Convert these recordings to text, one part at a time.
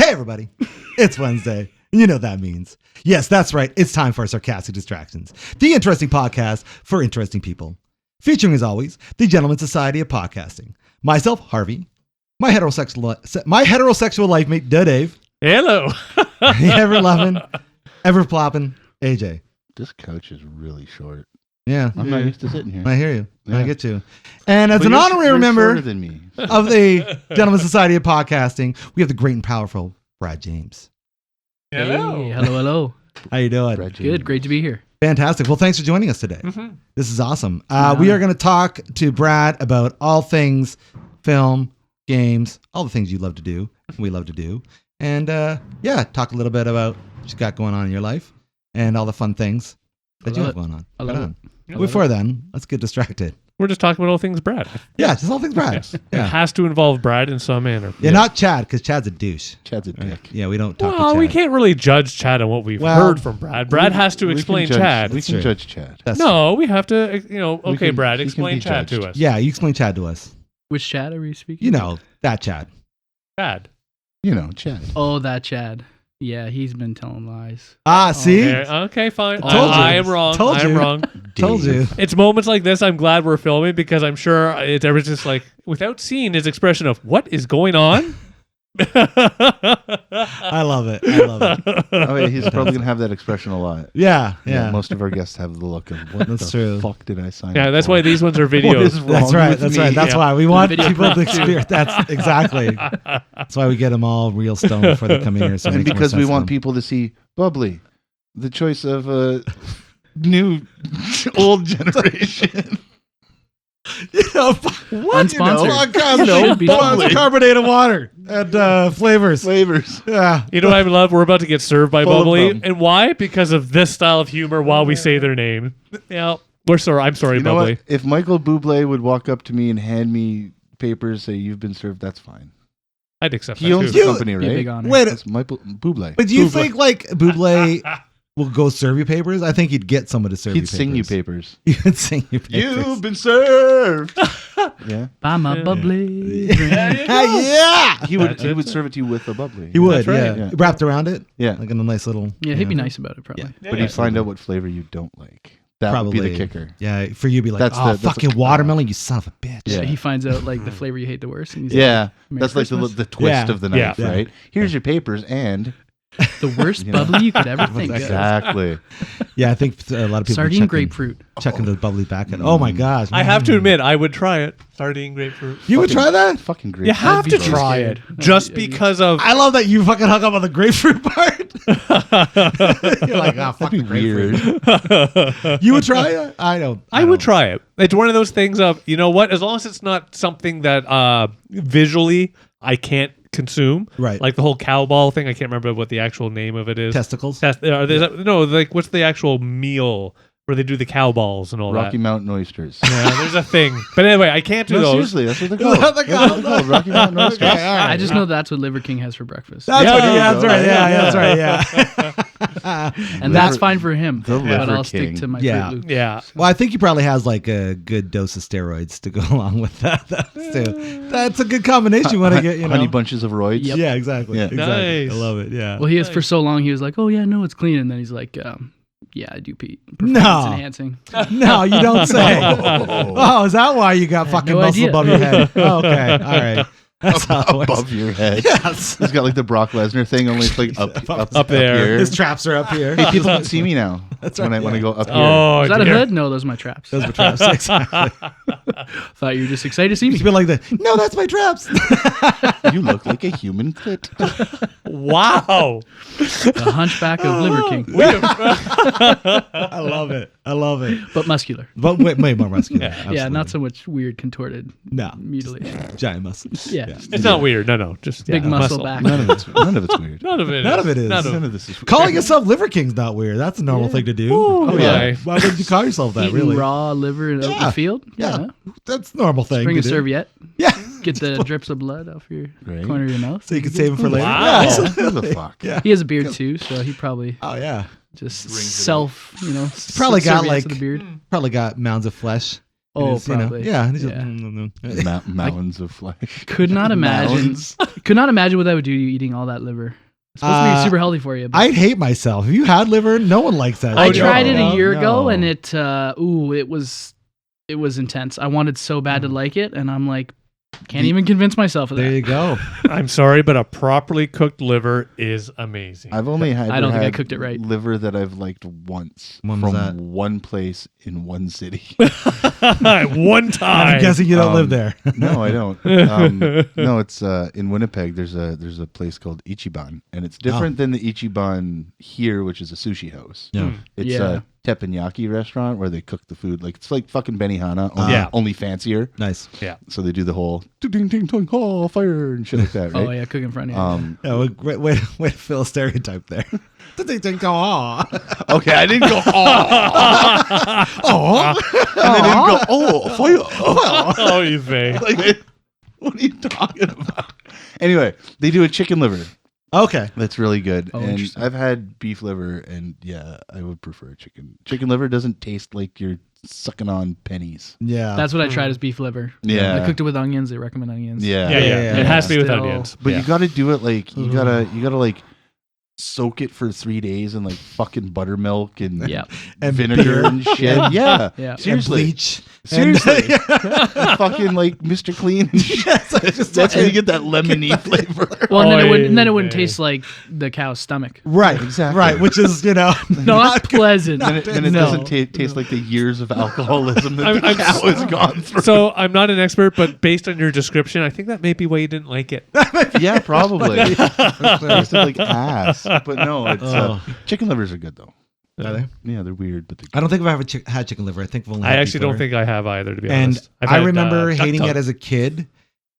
Hey, everybody. It's Wednesday. You know what that means. Yes, that's right. It's time for Sarcastic Distractions, the interesting podcast for interesting people. Featuring, as always, the Gentleman's Society of Podcasting. Myself, Harvey. My heterosexual life mate, Dave. Hello. Ever loving, ever plopping, AJ. This couch is really short. Yeah. I'm not used to sitting here. I hear you. Yeah. I get you. And as an honorary member than me. of the Gentleman's Society of Podcasting, we have the great and powerful Brad James. Hello. Hey, hello. How you doing? Good. Great to be here. Fantastic. Well, thanks for joining us today. Mm-hmm. This is awesome. We are going to talk to Brad about all things film, games, all the things you love to do, we love to do. And talk a little bit about what you got going on in your life and all the fun things that you have going on. I love it. Before then, let's get distracted. We're just talking about all things Brad. Yeah, just all things Brad. Yes. Yeah. It has to involve Brad in some manner. Yeah, not Chad, because Chad's a douche. Chad's a dick. Yeah, we don't talk to Well, Chad. we can't really judge Chad on what we've heard from Brad. Brad has to explain Chad. We can judge Chad. That's No, we have to, okay, can- Brad, he can explain be Chad judged. to us. Yeah, you explain Chad to us. Which Chad are we speaking? You know, that Chad. Chad. Chad. Oh, that Chad. Yeah, he's been telling lies. Ah, see? Okay, fine. Told you. I am wrong. Told I am you. wrong. Told you. It's moments like this I'm glad we're filming because I'm sure everyone's just like, without seeing his expression of what is going on. I love it. I love it. Oh, yeah, he's probably going to have that expression a lot. Yeah. Most of our guests have the look of, what That's the true. fuck did I sign Yeah, up that's for? why these ones are What videos. is wrong That's right. with That's me? right. That's Yeah. why we want Video people to proof, too. experience. That's exactly. That's why we get them all real stoned before they come in here. So it And makes more because we sense to want them. people to see Bubbly, the choice of a new old generation. Unsponsored. Should be sponsored. Carbonated water and flavors. Flavors. Yeah. You know what I love? We're about to get served by Full of Bubbly. them. And why? Because of this style of humor while we say their name. Yeah, we're sorry. I'm sorry, You know Bubbly. what? If Michael Bublé would walk up to me and hand me papers, say you've been served, that's fine. I'd accept He that owns too. the company, Be a big right? honor. Wait, That's Michael Bublé. but do you think like Bublé will go serve you papers? I think he'd get someone to serve you He'd papers. sing you papers. He'd sing you papers. You've been served. Yeah. Buy my bubbly drink. Yeah. He would That's he it. would serve it to you with a bubbly. He would, That's right. yeah. Yeah. Wrapped around it, Yeah. like in a nice little. Yeah, he'd be nice about it, probably. Yeah. But he'd find out what flavor you don't like. That Probably would be the kicker. Yeah, for you, to be like, That's oh, the- that's fucking the- watermelon, you son of a bitch. Yeah. He finds out like the flavor you hate the worst. And he's Yeah. Merry That's like Christmas. the twist Yeah. of the knife, Yeah. right? Here's your papers and the worst You know. bubbly you could ever think of. exactly. Yeah, I think a lot of people Sardine grapefruit. checking the bubbly back end. Oh my gosh. I have to admit, I would try it. Sardine grapefruit. You would try that? Fucking great. You have to be so try scared. it just because of. I love that you fucking hung up on the grapefruit part. You're like, oh, fuck That'd be the grapefruit. weird. You would try it? I don't. I would try it. It's one of those things of, you know what? As long as it's not something that visually I can't consume. Right. Like the whole cow ball thing. I can't remember what the actual name of it is. Testicles? No, like what's the actual meal where they do the cow balls and all Rocky that? Mountain oysters. Yeah, there's a thing. But anyway, I can't do No, those. seriously, that's what they're called. That's what they're That's what they're called. Rocky Mountain oysters. Okay, all right. I just know that's what Liver King has for breakfast. That's Yeah, what, there you that's go. right. Yeah, Yeah. that's right. Yeah. And that's fine for him. The But Liver I'll King. stick to my Yeah. Fruit Loops. Yeah. Well, I think he probably has like a good dose of steroids to go along with that. Too. That's a good combination. You want to get, honey bunches of roids. Yep. Yeah, exactly. Yeah. Exactly. Nice. I love it. Yeah. Well, he is for so long. He was like, "Oh yeah, no, it's clean," and then he's like, "Yeah, I do pee. No. Performance enhancing." No, you don't say. Oh, is that why you got fucking no muscle idea. above your head? Oh, okay. All right. That's how it works. Above your head. Yes. He's got like the Brock Lesnar thing, only it's like up there. here. His traps are up here. Hey, people can see me now. That's when right, I go up here. Oh, Is that dear. a hood? No, those are my traps. Those were traps. Exactly. Thought you were just excited to see me. He's been like that. No, that's my traps. You look like a human clit. Wow. The hunchback of Liver King, I love it. I love it. but muscular. But way more muscular. Yeah, not so much weird contorted No. mutilation. Giant muscles. Yeah, It's not weird. No. Just big muscle back. None of it's weird. None of it. None of it is. None of None it. of this is weird. Calling yourself Liver King's not weird. That's a normal thing to do. Oh, yeah. Why would you call yourself that, Eating really? raw liver in Yeah. open field. Yeah. That's a normal thing. Bring to a do. serviette. Yeah. Get the drips of blood off your Right. corner of your mouth. So you can save them for later. Wow. Yeah, Who absolutely. the fuck? Yeah. He has a beard too, so he probably Oh, yeah. just Brings it self, Probably got serviettes like to the beard. Probably got mounds of flesh. Oh, It is, you know, probably. yeah. And it's Yeah. just, Mountains of flesh. Could not imagine Mounds. Could not imagine what that would do to you eating all that liver. It's supposed to be super healthy for you. But I'd hate myself. Have you had liver? No one likes that. I shit. tried it No, a year no. ago, and it was intense. I wanted so bad to like it, and I'm like, can't even convince myself of There that. you go. I'm sorry, but a properly cooked liver is amazing. I've only had. I don't think I had cooked it right. Liver that I've liked once When was from that? one place in one city. One time. I'm guessing you don't live there. No, I don't. No, it's in Winnipeg. There's a place called Ichiban, and it's different than the Ichiban here, which is a sushi house. Yeah. It's Yeah. a teppanyaki restaurant where they cook the food like it's like fucking Benihana, only fancier. Nice. So they do the whole ding ding ding oh fire and shit like that, right? Oh yeah, cook in front of you. Yeah, way to fill a stereotype there. Okay, I didn't go and then didn't go fire. Oh, you think? Like, what are you talking about? Anyway, they do a chicken liver. Okay. That's really good. Oh, and interesting. I've had beef liver, and yeah, I would prefer chicken. Chicken liver doesn't taste like you're sucking on pennies. Yeah. That's what I tried as beef liver. Yeah. I cooked it with onions. They recommend onions. Yeah. Yeah. It has to be with Still- onions. But Yeah. you got to do it like you gotta like soak it for 3 days in like fucking buttermilk and Yeah. And vinegar beer. and shit. Yeah. Yeah. And Seriously. bleach. Seriously. And- And fucking like Mr. Clean and shit. That's how you get that lemony flavor. Well, and then it wouldn't. And then it Oy wouldn't vey. taste like the cow's stomach. Right. Exactly. Right. Which is, Not pleasant. And it No. doesn't taste like the years of alcoholism that the I'm cow has gone through. So I'm not an expert, but based on your description, I think that may be why you didn't like it. Yeah, probably. It tasted like ass. But no, it's chicken livers are good though. Are they? Yeah, they're weird, but I don't think I've ever had chicken liver. I think I've only I had actually beef don't liver. think I have either, to be And honest. I've I had, remember duck hating tongue. it as a kid,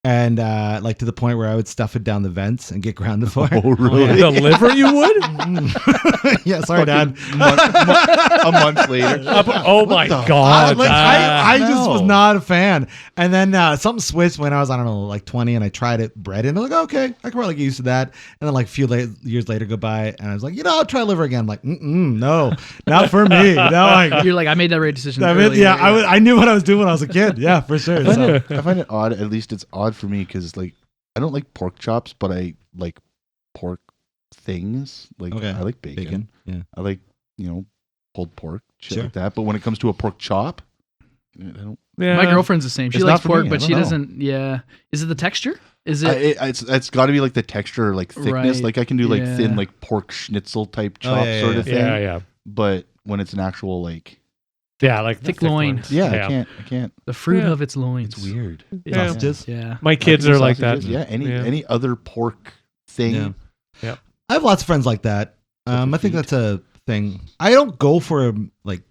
and like to the point where I would stuff it down the vents and get grounded for it. Oh, really? The liver you would? Yeah, sorry, Dad. a month later. Oh my God. I just was No. not a fan. And then something switched when I was, I don't know, like 20, and I tried it bread, and I was like, okay, I can probably get used to that. And then like a few years later go by, and I was like, I'll try liver again. I'm like, no, not for me. No, You're like, I made that right decision. I mean, earlier. yeah, I knew what I was doing when I was a kid. Yeah, for sure. So. I find it odd. At least it's odd for me because like I don't like pork chops, but I like pork things. Like Okay. I like bacon. Yeah. I like pulled pork, shit Sure. like that. But when it comes to a pork chop, I don't. Yeah. My girlfriend's the same. She It's likes not for pork, me. I but don't she know. doesn't. Yeah. Is it the texture? Is it? It's got to be like the texture, or like thickness. Right. Like I can do like Yeah. thin, like pork schnitzel type chop yeah, sort yeah, of thing. Yeah. But when it's an actual like, Yeah, like Thick the loin. ones. I can't. The fruit Yeah. of its loins. It's weird. Yeah. Sausages. Yeah. My kids are like that. Sausages, Yeah, any other pork thing. Yeah. I have lots of friends like that. I think feet. that's a thing. I don't go for like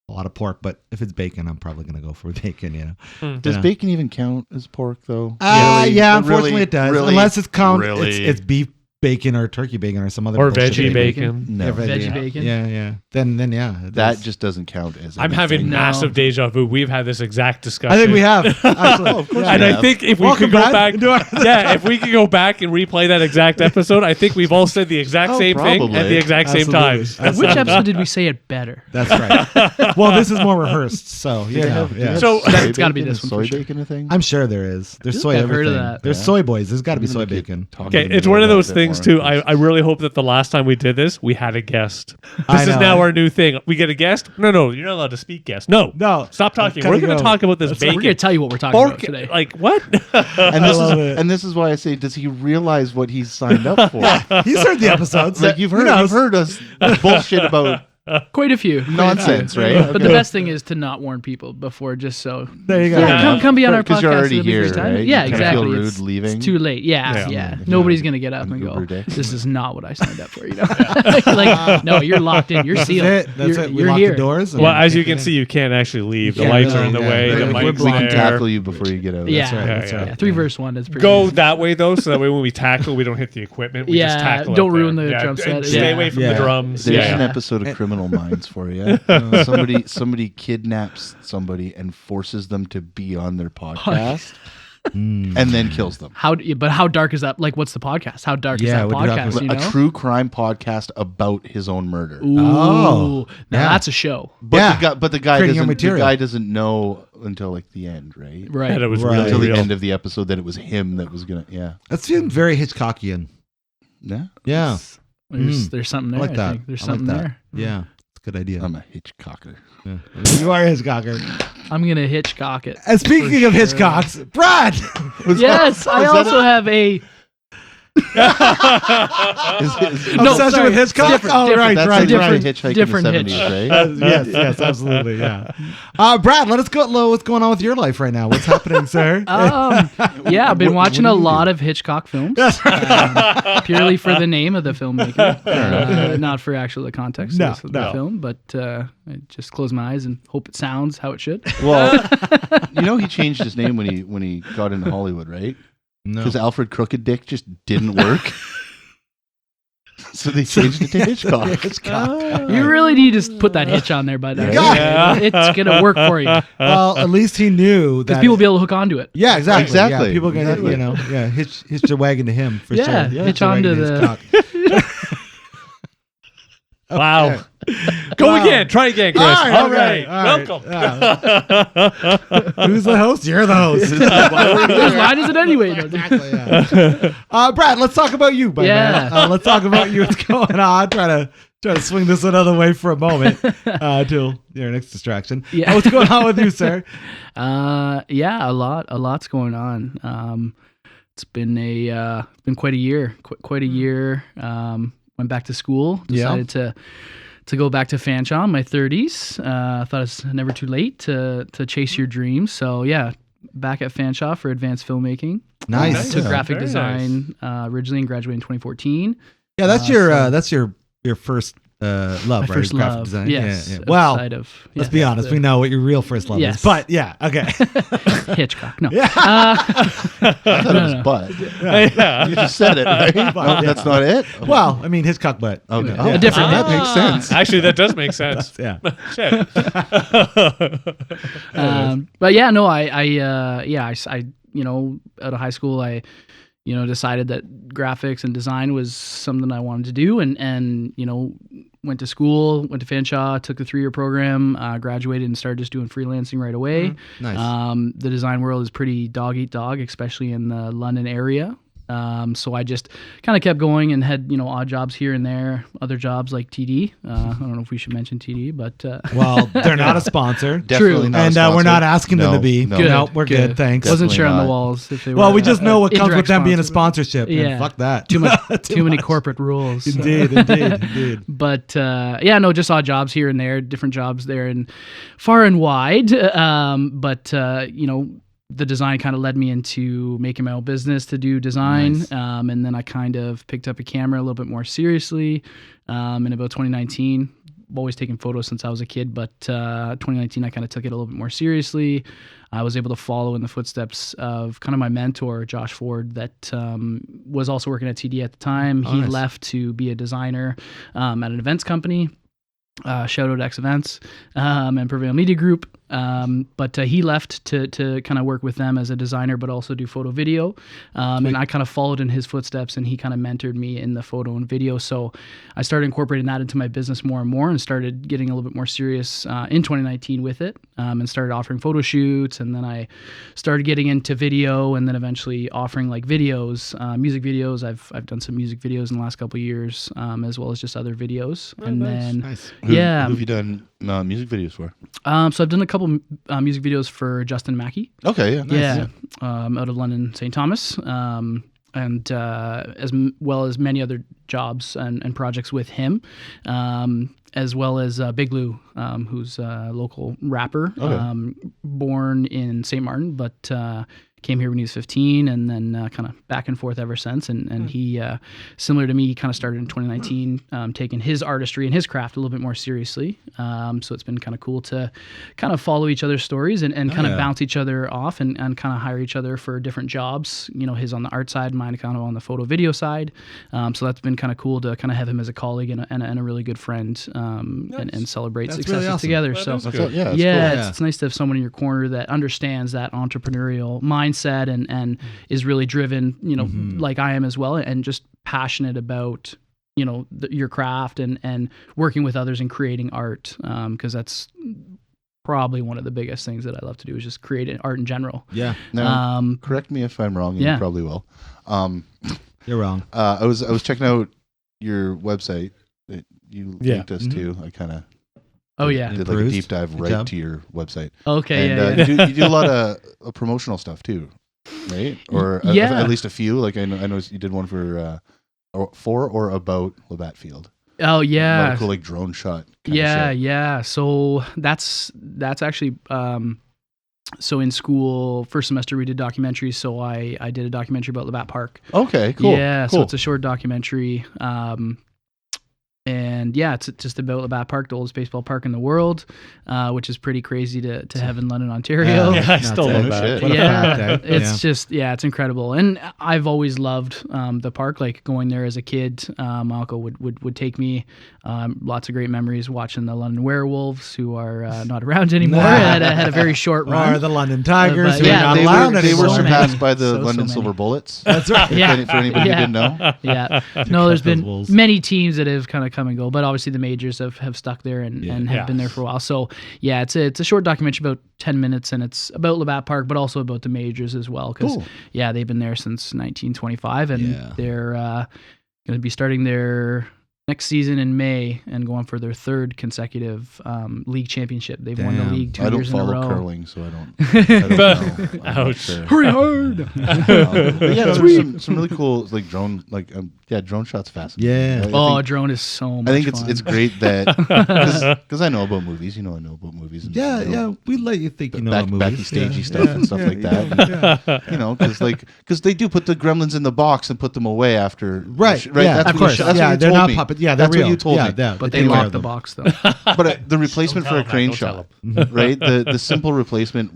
a lot of pork, but if it's bacon, I'm probably gonna go for bacon. Does Yeah. bacon even count as pork though? Yeah, Really? unfortunately it does. Really? Unless it's Really? it's beef bacon or turkey bacon or some other Or bullshit veggie bacon. No. Yeah, Veggie bacon. Yeah. Then yeah. it That does. just doesn't count as. I'm having anything. No. massive deja vu. We've had this exact discussion. I think we have. Actually. Oh, of course And we I have. think if we Welcome, could go Brad. back, if we could go back and replay that exact episode, I think we've all said the exact Oh, same thing probably. at the exact same Absolutely. time. That's- Which episode did we say it better? That's right. Well, this is more rehearsed, so Do they have- do they have So- soy It's gotta be bacon? this Is one for soy sure. bacon a thing? I'm sure there is. There's soy I've heard of everything. that. There's Yeah. soy boys. There's got to be I'm soy gonna get bacon. talking Okay, to it's you one of about those that things more too. after I really hope that the last time we did this, we had a guest. I This is know. now our new thing. We get a guest? No, you're not allowed to speak guest. No. No. Stop talking. Gotta We're going to go. talk about this We're bacon. going to tell you what we're talking Pork, about today. like what? And this is why I say, does he realize what he's signed up for? He's heard the episodes. Like He you've knows. heard us bullshit about Quite a few. nonsense, right? But the Okay. best thing is to not warn people before, just so. There you go. Yeah, come be on our podcast. Because you're already it'll be here, free time. right? Yeah, You kinda exactly. feel rude It's leaving. too late. Yeah. Yeah. Nobody's gonna get up An and go. Uber day. This is not what I signed up for. Like, no, you're locked in. You're That's sealed. it. That's you're, it. We You're lock here. the doors. and- Well, as you can see, you can't actually leave. The can't lights are really, in the yeah. way. The We're mic's We can there. tackle you before you get out. Yeah. That's right. Yeah, That's yeah. right. Yeah, 3 verse 1 is pretty. Go good. that way though, so that way when we tackle, we don't hit the equipment. We just Yeah, tackle. don't up there. ruin the Yeah, drum set. and Stay Yeah. away from Yeah. the drums. There's Yeah. an episode of Criminal Minds for you. Somebody kidnaps somebody and forces them to be on their podcast. and then kills them. But how dark is that? Like, what's the podcast? How dark is that what dark is podcast? it? You know? A true crime podcast about his own murder. Ooh, Oh, now yeah. that's a show, But the guy Creating your doesn't. The material. guy doesn't know until like the end, right? right? And it was Right. really Until the real. end of the episode that it was him that was gonna. Yeah. That seems very Hitchcockian. Yeah. Yeah. There's something I there. like that. think. There's I like something that. there. Yeah. It's a good idea. I'm a Hitchcocker. Yeah. You are a Hitchcocker. I'm gonna Hitchcock it. And speaking of Hitchcocks, Brad! Yes, I also have a Obsession with Hitchcock? different- Oh, right, That's right, a right. Hitchhike different in the hitch. 70s, right? Yes, absolutely, yeah. Brad, let us go. What's going on with your life right now? What's happening, sir? yeah, I've been What- watching what a do you lot do? of Hitchcock films, purely for the name of the filmmaker, not for actual the context No, of the no. film. But I just close my eyes and hope it sounds how it should. Well, he changed his name when he got into Hollywood, right? No. Because Alfred Crooked Dick just didn't work. So they changed it to Hitchcock. You really need to put that hitch on there, bud. Yeah. It's gonna work for you Well, at least he knew that. because people will be able to hook onto it. Yeah, exactly. Exactly. Yeah, people are gonna, Exactly. hitch their wagon to him for Yeah, sure. hitch their onto wagon to his the- cock. Wow. Go Wow. again. Try again, Chris. All right. Welcome. Yeah. Who's the host? You're the host. Whose line is it anyway? No, Exactly, yeah. Brad, let's talk about you, my Yeah. man. Let's talk about you. What's going on? Try to swing this another way for a moment till your next distraction. Yeah. What's going on with you, sir? Yeah, a lot's going on. It's been quite a year. Quite a year. Went back to school. Decided to go back to Fanshawe in my 30s. Thought it's never too late to chase your dreams. So yeah, back at Fanshawe for advanced filmmaking. Nice. Took Yeah. graphic Very design originally and graduated in 2014. Yeah, that's your first love, My right? first Graphic love. design. Yes. Yeah. Well, outside of, let's be honest. We know what your real first love is. Yes. But yeah, okay. Hitchcock. No. Yeah. I thought it was no. butt. Yeah. You just said it, right? No, But, that's not it? Well, I mean, Hitchcock butt. Okay. Yeah. Oh, A different that hit. makes sense. Actually, that does make sense. Yeah. Shit. But yeah, no, I out of high school, I decided that graphics and design was something I wanted to do, and went to school, went to Fanshawe, took the 3-year program, graduated, and started just doing freelancing right away. Nice. The design world is pretty dog eat dog, especially in the London area. So I just kind of kept going and had, odd jobs here and there, other jobs like TD. I don't know if we should mention TD, but Well, they're not a sponsor. Definitely not a And sponsor. we're not asking them to be. No. No, we're good. Thanks. wasn't Definitely sure on the not. walls if they were. Well, we just know what comes with indirect them being a sponsor. sponsorship. Yeah. And fuck that. Too many much. corporate rules. Indeed. But just odd jobs here and there, different jobs there and far and wide. The design kind of led me into making my own business to do design. Nice. And then I kind of picked up a camera a little bit more seriously in about 2019. I've always taken photos since I was a kid, but 2019 I kind of took it a little bit more seriously. I was able to follow in the footsteps of kind of my mentor, Josh Ford, that was also working at TD at the time. He nice. left to be a designer at an events company. Shout out X Events and Prevail Media Group. But he left to kind of work with them as a designer, but also do photo video. And I kind of followed in his footsteps, and he kind of mentored me in the photo and video. So I started incorporating that into my business more and more, and started getting a little bit more serious in 2019 with it, and started offering photo shoots. And then I started getting into video, and then eventually offering like videos, music videos. I've done some music videos in the last couple of years, as well as just other videos. Nice. Who Yeah. have you done music videos for? So I've done a couple music videos for Justin Mackey. Okay, yeah. Yeah. Out of London, St. Thomas. And well as many other jobs and projects with him, as well as Big Lou, who's a local rapper, Okay. born in St. Martin, but came here when he was 15, and then kind of back and forth ever since. And he, similar to me, he kind of started in 2019, taking his artistry and his craft a little bit more seriously. So it's been kind of cool to kind of follow each other's stories and kind of bounce each other off and kind of hire each other for different jobs. His on the art side, mine kind of on the photo video side. So that's been kind of cool to kind of have him as a colleague and a really good friend, and celebrate That's successes really awesome. together. Well, so that's That's good. all- yeah, that's yeah, cool. it's nice to have someone in your corner that understands that entrepreneurial mindset mindset and is really driven, like I am as well, and just passionate about your craft and working with others and creating art, because that's probably one of the biggest things that I love to do is just create art in general. Yeah. Now, correct me if I'm wrong, and you probably will. You're wrong. I was checking out your website that you linked us to. I kind of did like a deep dive right to your website. Okay, and, you do a lot of promotional stuff too, right? Or at least a few. Like I know you did one for or about Labatt Field. Oh yeah, a lot of cool like drone shot. Yeah. So that's actually so in school first semester we did documentaries. So I did a documentary about Labatt Park. Okay, cool. Yeah, cool. so it's a short documentary. And yeah, it's just about Labatt Park, the oldest baseball park in the world, which is pretty crazy to have in London, Ontario. Yeah, I still love that. What a fact, it's incredible. And I've always loved the park, like going there as a kid. My uncle would take me. Lots of great memories watching the London Werewolves, who are not around anymore. had a very short run. Or the London Tigers, who yeah, are not they allowed were anymore. surpassed by the So London many. Silver Bullets. That's right. For anybody who didn't know. Yeah. No, there's been Wolves. many teams that have kind of come and go, but obviously the majors have stuck there and have Yeah. been there for a while. So yeah, it's a short documentary about 10 minutes, and it's about Labatt Park, but also about the majors as well. Because Cool. they've been there since 1925, and Yeah. they're going to be starting their next season in May and going for their third consecutive league championship. They've won the Damn. two I don't years in a follow row. curling, so I don't know. I'm not Ouch. sure. Hurry hard! But yeah, there's some really cool like drone drone shots fascinating. Yeah. I think, Drone is so much I think fun. it's great that because I know about movies. I know about movies. And, Yeah, we let you think you know about movies. Backstagey stuff and stuff like that. And, because they do put the gremlins in the box and put them away after. Right. Right. Yeah, That's of what course. you, that's Yeah, what you they're told not me. puppets. Yeah, they're that's real. what you told me. Yeah, but they take care lock of the them. box though. But the replacement for a crane Don't tell shot, right? The simple replacement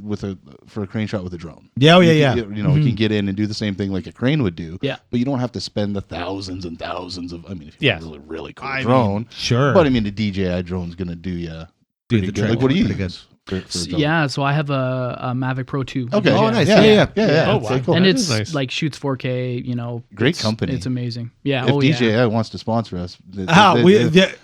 for a crane shot with a drone. Yeah, You can get in and do the same thing like a crane would do. Yeah. But you don't have to spend the thousands and thousands of. I mean, if you have a really cool I mean, drone, sure. But I mean, the DJI drone's gonna do you Do pretty the good. trick. Like, what do you Pretty use? For a drone? Yeah, so I have a Mavic Pro 2. Okay. Oh, nice. Yeah. Oh, Okay, wow. cool. And That it's is nice. like shoots 4K, Great it's- company. It's amazing. Yeah. If DJI yeah. wants to sponsor us,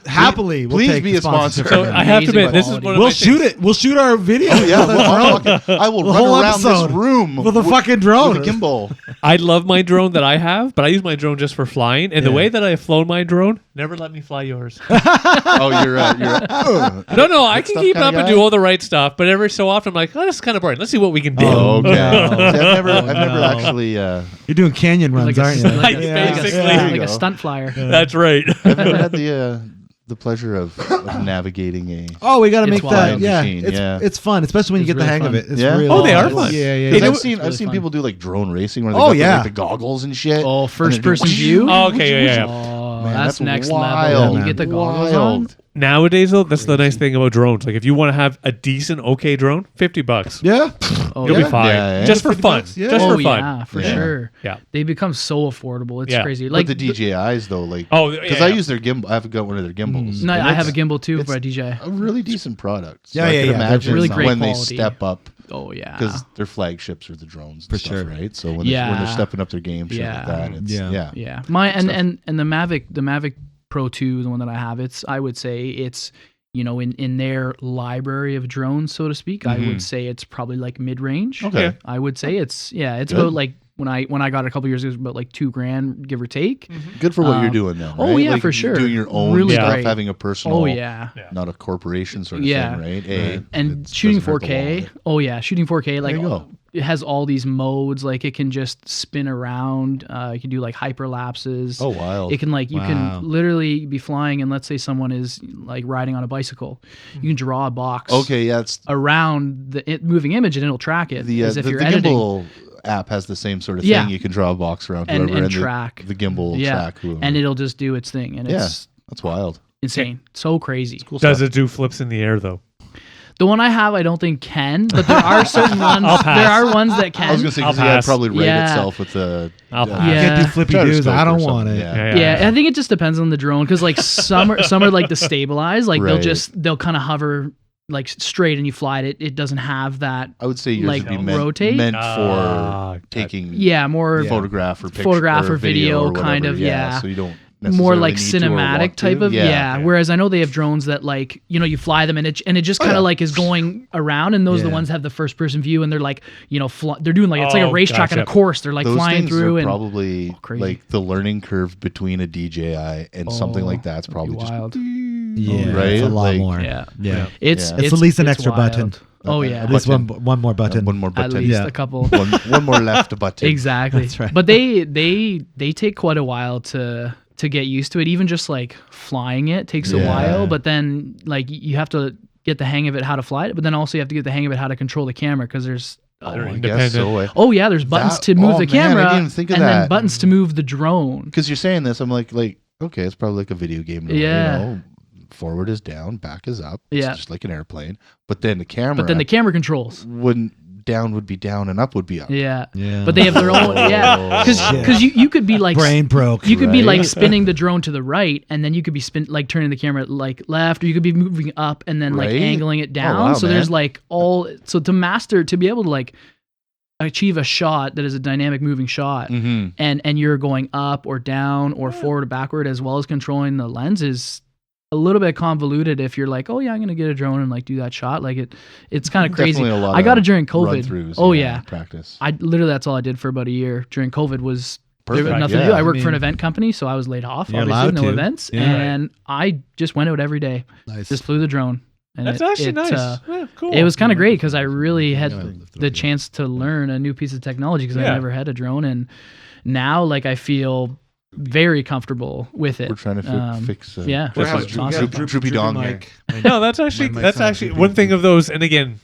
Happily, we'll please take be the a sponsor. sponsorship. So I have to Amazing admit, this is quality. one of We'll my shoot it. We'll shoot our video. Oh yeah, I will The run whole around episode this room with a fucking drone. with a gimbal. I love my drone that I have, but I use my drone just for flying. And the Yeah. way that I have flown my drone, never let me fly yours. Oh, you're No, I can stuff keep kinda up and guy? do all the right stuff, but every so often I'm like, oh, this is kind of boring. Let's see what we can do. Oh, okay. No. See, I've never no. actually. You're doing canyon runs, Like a, aren't you? like, Yeah. like, Basically. a, There you like a go. stunt flyer. That's right. I've never had the pleasure of navigating a. Oh, we got to It's make that. wild. Yeah, Machine, it's fun, especially when you It's get the really hang of fun. it. It's Yeah? really Oh, they are fun. fun. Yeah, yeah. Hey, Because know- I've seen fun. people do like drone racing where they Oh, got yeah. the goggles and shit. Oh, and first they do- person view? Oh, okay, yeah. Oh, Man, that's next level. wild. You get the goggles Wild. on. Nowadays, though, that's the nice thing about drones. Like, if you want to have a decent, okay drone, $50. Yeah. Oh, You'll yeah. be fine. Yeah, yeah. Just for 50 fun. bucks, yeah. Just oh for fun. yeah, for Yeah. sure. Yeah. They become so affordable. It's Yeah. crazy. Like Like the DJIs though, like Oh, because yeah. I use their gimbal. I've got one of their gimbals. No, and I have a it's gimbal too it's by DJI. a really decent product. So Yeah, I yeah, can yeah. imagine Really great when they quality. step up Oh yeah. because their flagships are the drones, For and stuff, sure. right? So when Yeah. they're stepping up their game, shit like that, it's, Yeah. Yeah. My and the Mavic Pro 2, the one that I have, I would say it's in their library of drones, so to speak, I would say it's probably like mid-range. Okay. I would say it's Good. about like when I got it a couple years ago, it was about like $2,000 give or take. good for what you're doing now. oh, right? yeah, Like, for sure. Doing your own Really stuff, great. having a personal, Oh yeah. not a corporation sort of Yeah. thing, right? Hey, And it shooting doesn't hurt the 4K. wallet. Oh yeah, shooting 4K. Like you go. it has all these modes. Like it can just spin around. You can do like hyperlapses. Oh, wild. It can you Wow. can literally be flying, and let's say someone is like riding on a bicycle. You can draw a box Okay, yeah, it's around the moving image, and it'll track it as if the you're editing. gimbal app has the same sort of Yeah. thing. You can draw a box around And- whoever and the- track. the gimbal will Yeah, track whoever. and it'll just do its thing, and yeah, it's that's wild. insane, so crazy. Cool Does stuff. it do flips in the air, though? The one I have, I don't think can, but there are certain ones. I'll pass. There are ones that can. I was gonna say I'll because yeah, pass. probably rate Yeah. itself with the. I'll pass. I Yeah. can't do flippy Shutter doos. scope I or don't something, want it. yeah. Yeah, I think it just depends on the drone because like some are like the stabilize, like Right. they'll kind of hover like straight and you fly it, it doesn't have that. I would say yours like, would be meant, rotate? meant for taking more photograph or picture, photograph or video or kind whatever. of, yeah. So you don't more necessarily like need to or cinematic want type to. of Whereas I know they have drones that like you fly them and it just kind of like is going around, and those are the ones that have the first person view, and they're like they're doing like it's like a racetrack and a course. They're like those flying things through are and probably crazy. like the learning curve between a DJI and something like that's probably just wild. right. It's a lot Like, more. Yeah. It's at least an extra wild. button. Oh yeah, At least one more button. One more button. at least Yeah. a couple. one more left button. Exactly. That's right. But they take quite a while to get used to it. Even just like flying it takes a while, but then like you have to get the hang of it how to fly it, but then also you have to get the hang of it how to control the camera, because there's I guess so. oh yeah, there's buttons to move the camera, I didn't even think of and that. then buttons to move the drone. Because you're saying this, I'm like okay, it's probably like a video game. Yeah. You know, forward is down, back is up. Yeah. It's just like an airplane. But then the camera. But then the camera controls. down would be down and up would be up. Yeah. Yeah. But they have their own. Yeah. Because you could be like brain broke. You could be like Right? spinning the drone to the right, and then you could be turning the camera like left, or you could be moving up and then like Right? angling it down. wow, so there's man. like to be able to like achieve a shot that is a dynamic moving shot, Mm-hmm. and you're going up or down or forward or backward, as well as controlling the lens, is a little bit convoluted if you're like, oh yeah, I'm gonna get a drone and like do that shot. Like it's kind of crazy. Definitely a lot I got of it during COVID. run-throughs, Oh yeah. practice. I literally, that's all I did for about a year during COVID was Perfect, there was nothing to yeah. do. I worked I for an mean, event company, so I was laid off. you're Obviously, allowed no to. events, Yeah. and I just went out every day. Nice. Just flew the drone. And That's actually nice. Yeah, Cool. it was kind of great because I really had Yeah. the chance to learn a new piece of technology, because I Yeah. never had a drone, and now like I feel very comfortable with it. We're trying to fix. yeah. We're That's having awesome. droopy dong here. No, that's actually my that's son actually should be- one thing of those. And again,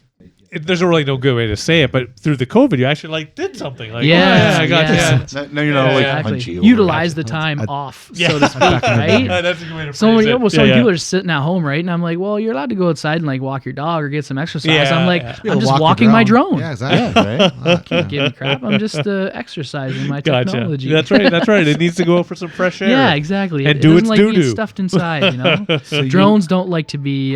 there's really no good way to say it, but through the COVID, you actually like did something. Like, Yeah, I got yeah. No, you're not like Exactly. punchy. or- Utilize the time off, so to speak, right? That's a good way to So phrase it. many people are sitting at home, right? And I'm like, well, you're allowed to go outside and like walk your dog or get some exercise. Yeah, I'm like, yeah. I'm just walking my drone. Yeah, exactly. right? Can't give a crap. I'm just exercising my Gotcha. technology. That's right. That's right. It needs to go out for some fresh air. Yeah, exactly. And it do doesn't its like being doo-doo. stuffed inside, you know? So Drones don't like to be,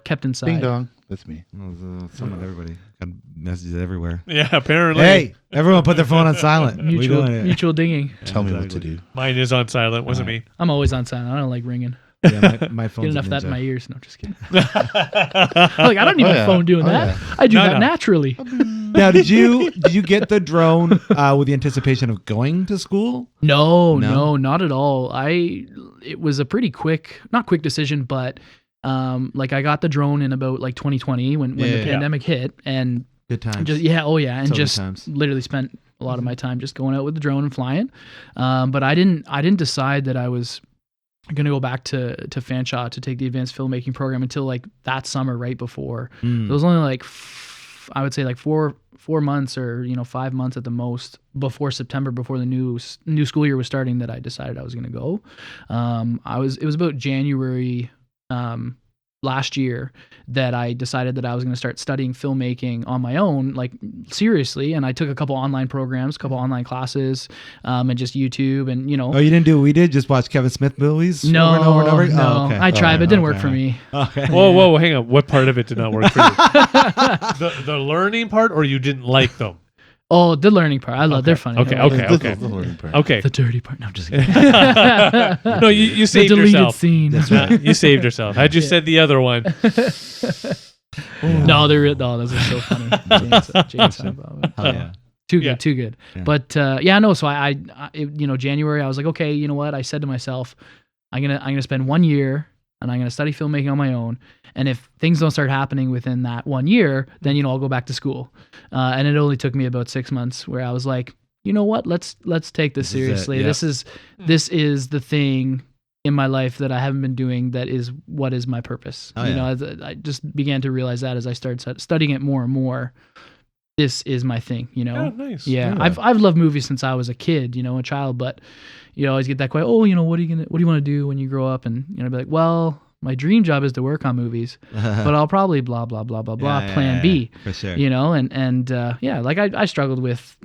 kept inside. Ding dong. That's me. Some of everybody got messages everywhere. Yeah, apparently. Hey, everyone, put their phone on silent. What are you doing here? Mutual dinging. Tell me what to do. Mine is on silent. Wasn't me. I'm always on silent. I don't like ringing. Yeah, my phone's Get enough a of that in ninja. my ears. No, just kidding. Like, I don't need Oh, my yeah. phone doing Oh, that. yeah. I do No, that no. naturally. Now, did you get the drone with the anticipation of going to school? No, not at all. It was a pretty not quick decision, but like I got the drone in about like 2020 when Yeah. the pandemic hit, and Good times. just and So good just times. literally spent a lot of my time just going out with the drone and flying. But I didn't decide that I was gonna go back to Fanshot to take the advanced filmmaking program until like that summer right before. Mm. It was only like I would say like four months or 5 months at the most before September, before the new school year was starting, that I decided I was going to go. It was about January last year that I decided that I was going to start studying filmmaking on my own, like seriously. And I took a couple online programs, a couple online classes, and just YouTube and Oh, you didn't do what we did? Just watch Kevin Smith movies no, over and over and over? no. Oh, okay. I tried, but it didn't work Okay. for me. Okay. Whoa, hang on. What part of it did not work for you? the learning part, or you didn't like them? Oh, the learning part. I love. They're funny. Okay, I love okay, it. okay. The learning part. Okay. The dirty part. No, I'm just kidding. No, you The saved deleted yourself. scene. That's right. You saved yourself. Had you said the other one, No, those are so funny. James and Bob. Oh, yeah. Too Yeah. good, too good. Yeah. But so I January, I was like, okay, you know what? I said to myself, I'm gonna spend 1 year and I'm gonna study filmmaking on my own. And if things don't start happening within that 1 year, then I'll go back to school. And it only took me about 6 months where I was like, you know what? Let's take this This is it, seriously. yeah. This is the thing in my life that I haven't been doing, that is what is my purpose. Oh, yeah. I just began to realize that as I started studying it more and more. This is my thing, Oh, nice. Yeah, Yeah. I've loved movies since I was a kid, a child. But you always get that question. Oh, what do you want to do when you grow up? And I'd be like, well, my dream job is to work on movies, but I'll probably blah blah blah blah blah. Yeah, Plan B, for sure. like I struggled with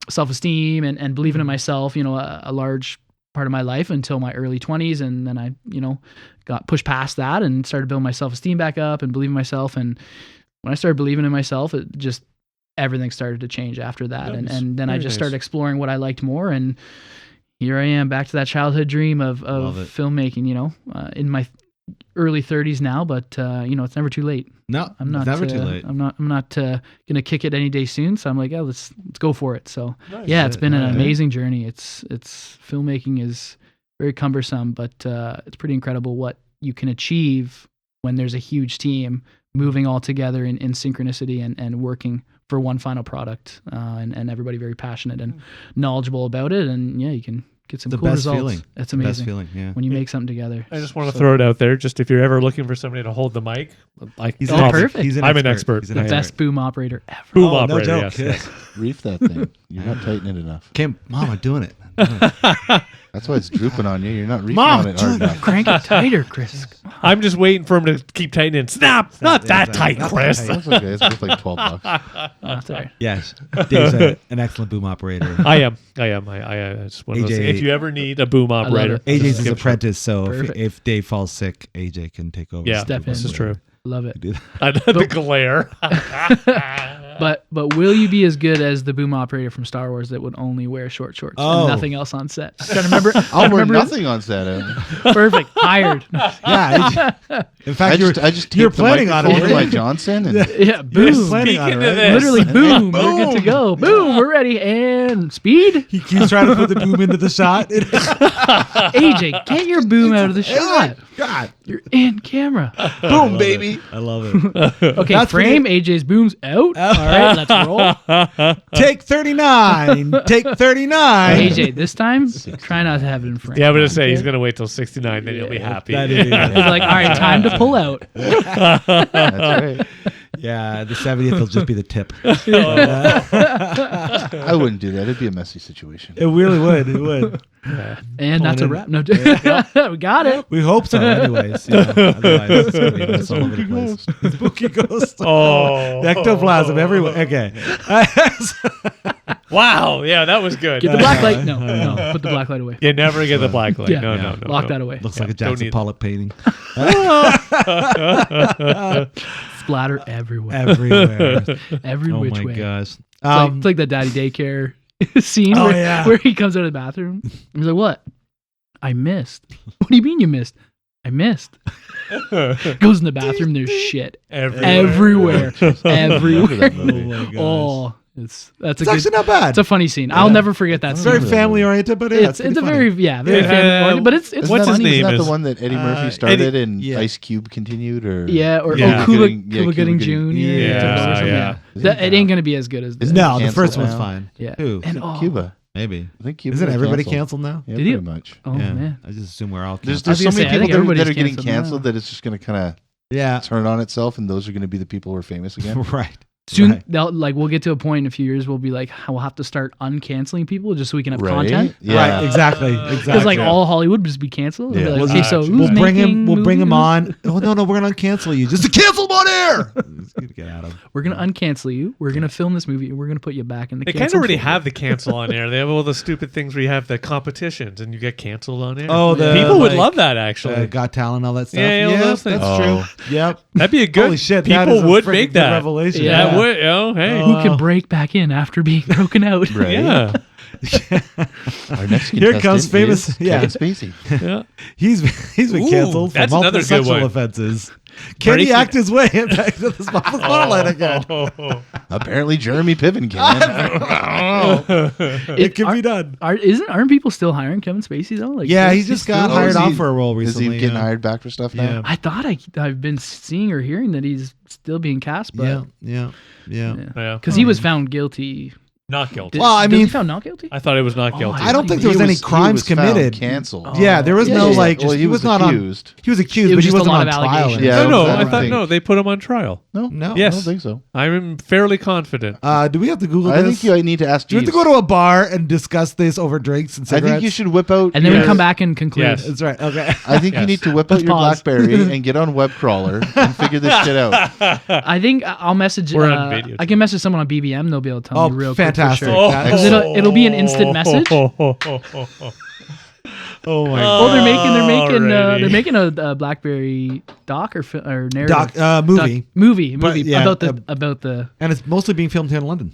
self-esteem and believing in myself. A large part of my life until my early 20s, and then I, got pushed past that and started building my self-esteem back up and believing in myself. And when I started believing in myself, it just everything started to change after that. And then I just started exploring what I liked more, and here I am back to that childhood dream of filmmaking, in my early 30s now, but it's never too late. No, it's never too late. I'm not gonna kick it any day soon. So I'm like, oh, let's go for it. So it's been an amazing journey. It's filmmaking is very cumbersome, but it's pretty incredible what you can achieve when there's a huge team moving all together in synchronicity and working for one final product, and everybody very passionate and knowledgeable about it. And you can get some cool results. Feeling. It's amazing. Best feeling, yeah. When you make something together. I just want to throw it out there. Just if you're ever looking for somebody to hold the mic, perfect. I'm an expert. The best boom operator ever. Boom operator, yes. Reef that thing. You're not tightening it enough. Mom, I'm doing it. That's why it's drooping on you. You're not reefing on it hard enough. Crank it tighter, Chris. I'm just waiting for him to keep tightening. Snap! Not that tight, Chris. That's okay. It's worth like $12. That's all right. Yes, Dave's an excellent boom operator. I am. It's one of those AJ, things. If you ever need a boom operator, AJ's his apprentice, so Perfect. if Dave falls sick, AJ can take over. Yeah, Step in. this is true. Love it. The glare. But will you be as good as the boom operator from Star Wars that would only wear short shorts and nothing else on set? I'm trying to remember. I'll wear nothing on set. Perfect. Hired. Yeah. In fact, I just you're taped the planning on microphone it. to my Johnson. And Yeah. Boom. planning on it, Speaking of right? this. Literally, boom. We're good to go. Boom. We're ready. And speed. He keeps trying to put the boom into the shot. AJ, get your boom out of the shot. God, You're in camera. boom, baby. I love it. Okay, That's frame. AJ's boom's out. All right, let's roll. Take 39. Take 39. AJ, this time, try not to have it in frame. Yeah, I'm going to say he's going to wait till 69, then you'll be happy. That is- He's like, all right, time to pull out. That's right. Yeah, the 70th will just be the tip. I wouldn't do that. It'd be a messy situation. It really would. It would. And that's a in. wrap. No, we got it. We hope so, anyways. Yeah, otherwise, it's going to be a mess all over the place. Spooky ghost. Oh. Ectoplasm everywhere. Okay. Wow. Yeah, that was good. Get the black light. No, put the black light away. You never get the black light. Yeah. No. Lock that away. Looks like a don't Jackson need- Pollock painting. Splatter everywhere. Everywhere. Every Oh which my way. gosh. It's like the daddy daycare scene where he comes out of the bathroom. He's like, what? I missed. What do you mean you missed? I missed. Goes in the bathroom. There's shit everywhere. Oh my gosh. Oh, it's Actually not bad. It's a funny scene. I'll never forget that It's scene. very family oriented, but yeah, It's a very family oriented, but it's What's his funny. name? Isn't that is- the one that Eddie Murphy started and yeah. Ice Cube continued? Or Or Yeah. Cuba Cuba Gooding Jr. Gooding- Yeah. It ain't gonna be as good as this. Isn't No, he the first canceled one's now? fine. Yeah. Who? And Cuba. Maybe. I think Cuba. Isn't got everybody canceled. canceled now? Yeah, Did he? pretty much. Oh Yeah. man. I just assume we're all There's canceled. so gonna many say, I think people that everybody's are getting canceled now. canceled that it's just going to kind of Yeah. turn on itself, and those are going to be the people who are famous again. Right. Soon, Right. we'll get to a point in a few years. We'll be like, we'll have to start uncanceling people just so we can have Right? content. Yeah. Right. Exactly. Because like all Hollywood would just be canceled. Yeah. Like, Well, okay, so We'll who's bring him. making We'll bring him movies? on. Oh no, we're gonna cancel you. Just to cancel him on air. Get out of. We're gonna uncancel you. We're gonna film this movie. And we're gonna put you back in the. They kind of cancel already folder. have the cancel on air. They have all the stupid things where you have the competitions and you get canceled on air. Oh, the people would like, love that actually. Got Talent, all that stuff. Yeah, all those things. that's Oh. true. Yep. That'd be a good. Holy shit! that People is a would freaking make good that. revelation. Yeah. That would. Oh, hey. Who can break back in after being broken out? Right. Yeah. Our next Here comes contestant famous- is yeah. Kevin Spacey. Yeah. He's been Ooh, canceled for that's multiple another good sexual one. offenses. Can he Breaking- act his way back to the spotlight again? Apparently, Jeremy Piven can. It can be done. Aren't people still hiring Kevin Spacey though? Like, Yeah, he is just still- got Oh, hired is he- on for a role Is recently. he getting yeah. hired back for stuff now? Yeah. I thought I've been seeing or hearing that he's still being cast, but Yeah. Yeah. because he was found guilty. Not guilty. Well, I Was mean, he found not guilty? I thought it was not guilty. I don't think there He was any he crimes was found committed. Canceled. Yeah, there was Yeah, no yeah, like. Well, Just, he was not accused. on. He was accused, It but was he just a wasn't lot on of trial. allegations. Yeah, no, it was I thought everything. no. They put him on trial. No, No. Yes. I don't think so. I'm fairly confident. Do we have to Google I this? think you need to ask Do we have to Jeeves. go to a bar and discuss this over drinks and I cigarettes? think you should whip out. And then we your- come back and conclude. Yes. That's right. Okay. I think you Yes. need to whip Let's out your pause. BlackBerry and get on web crawler and figure this shit out. I think I'll message. We're on video. I can message someone on BBM. They'll be able to tell Oh, me real fantastic. quick for sure. That- 'Cause it'll be an instant message. Oh my Oh, Alrighty. they're making a BlackBerry doc or narrative Doc, movie. movie But, yeah, about the. And it's mostly being filmed here in London.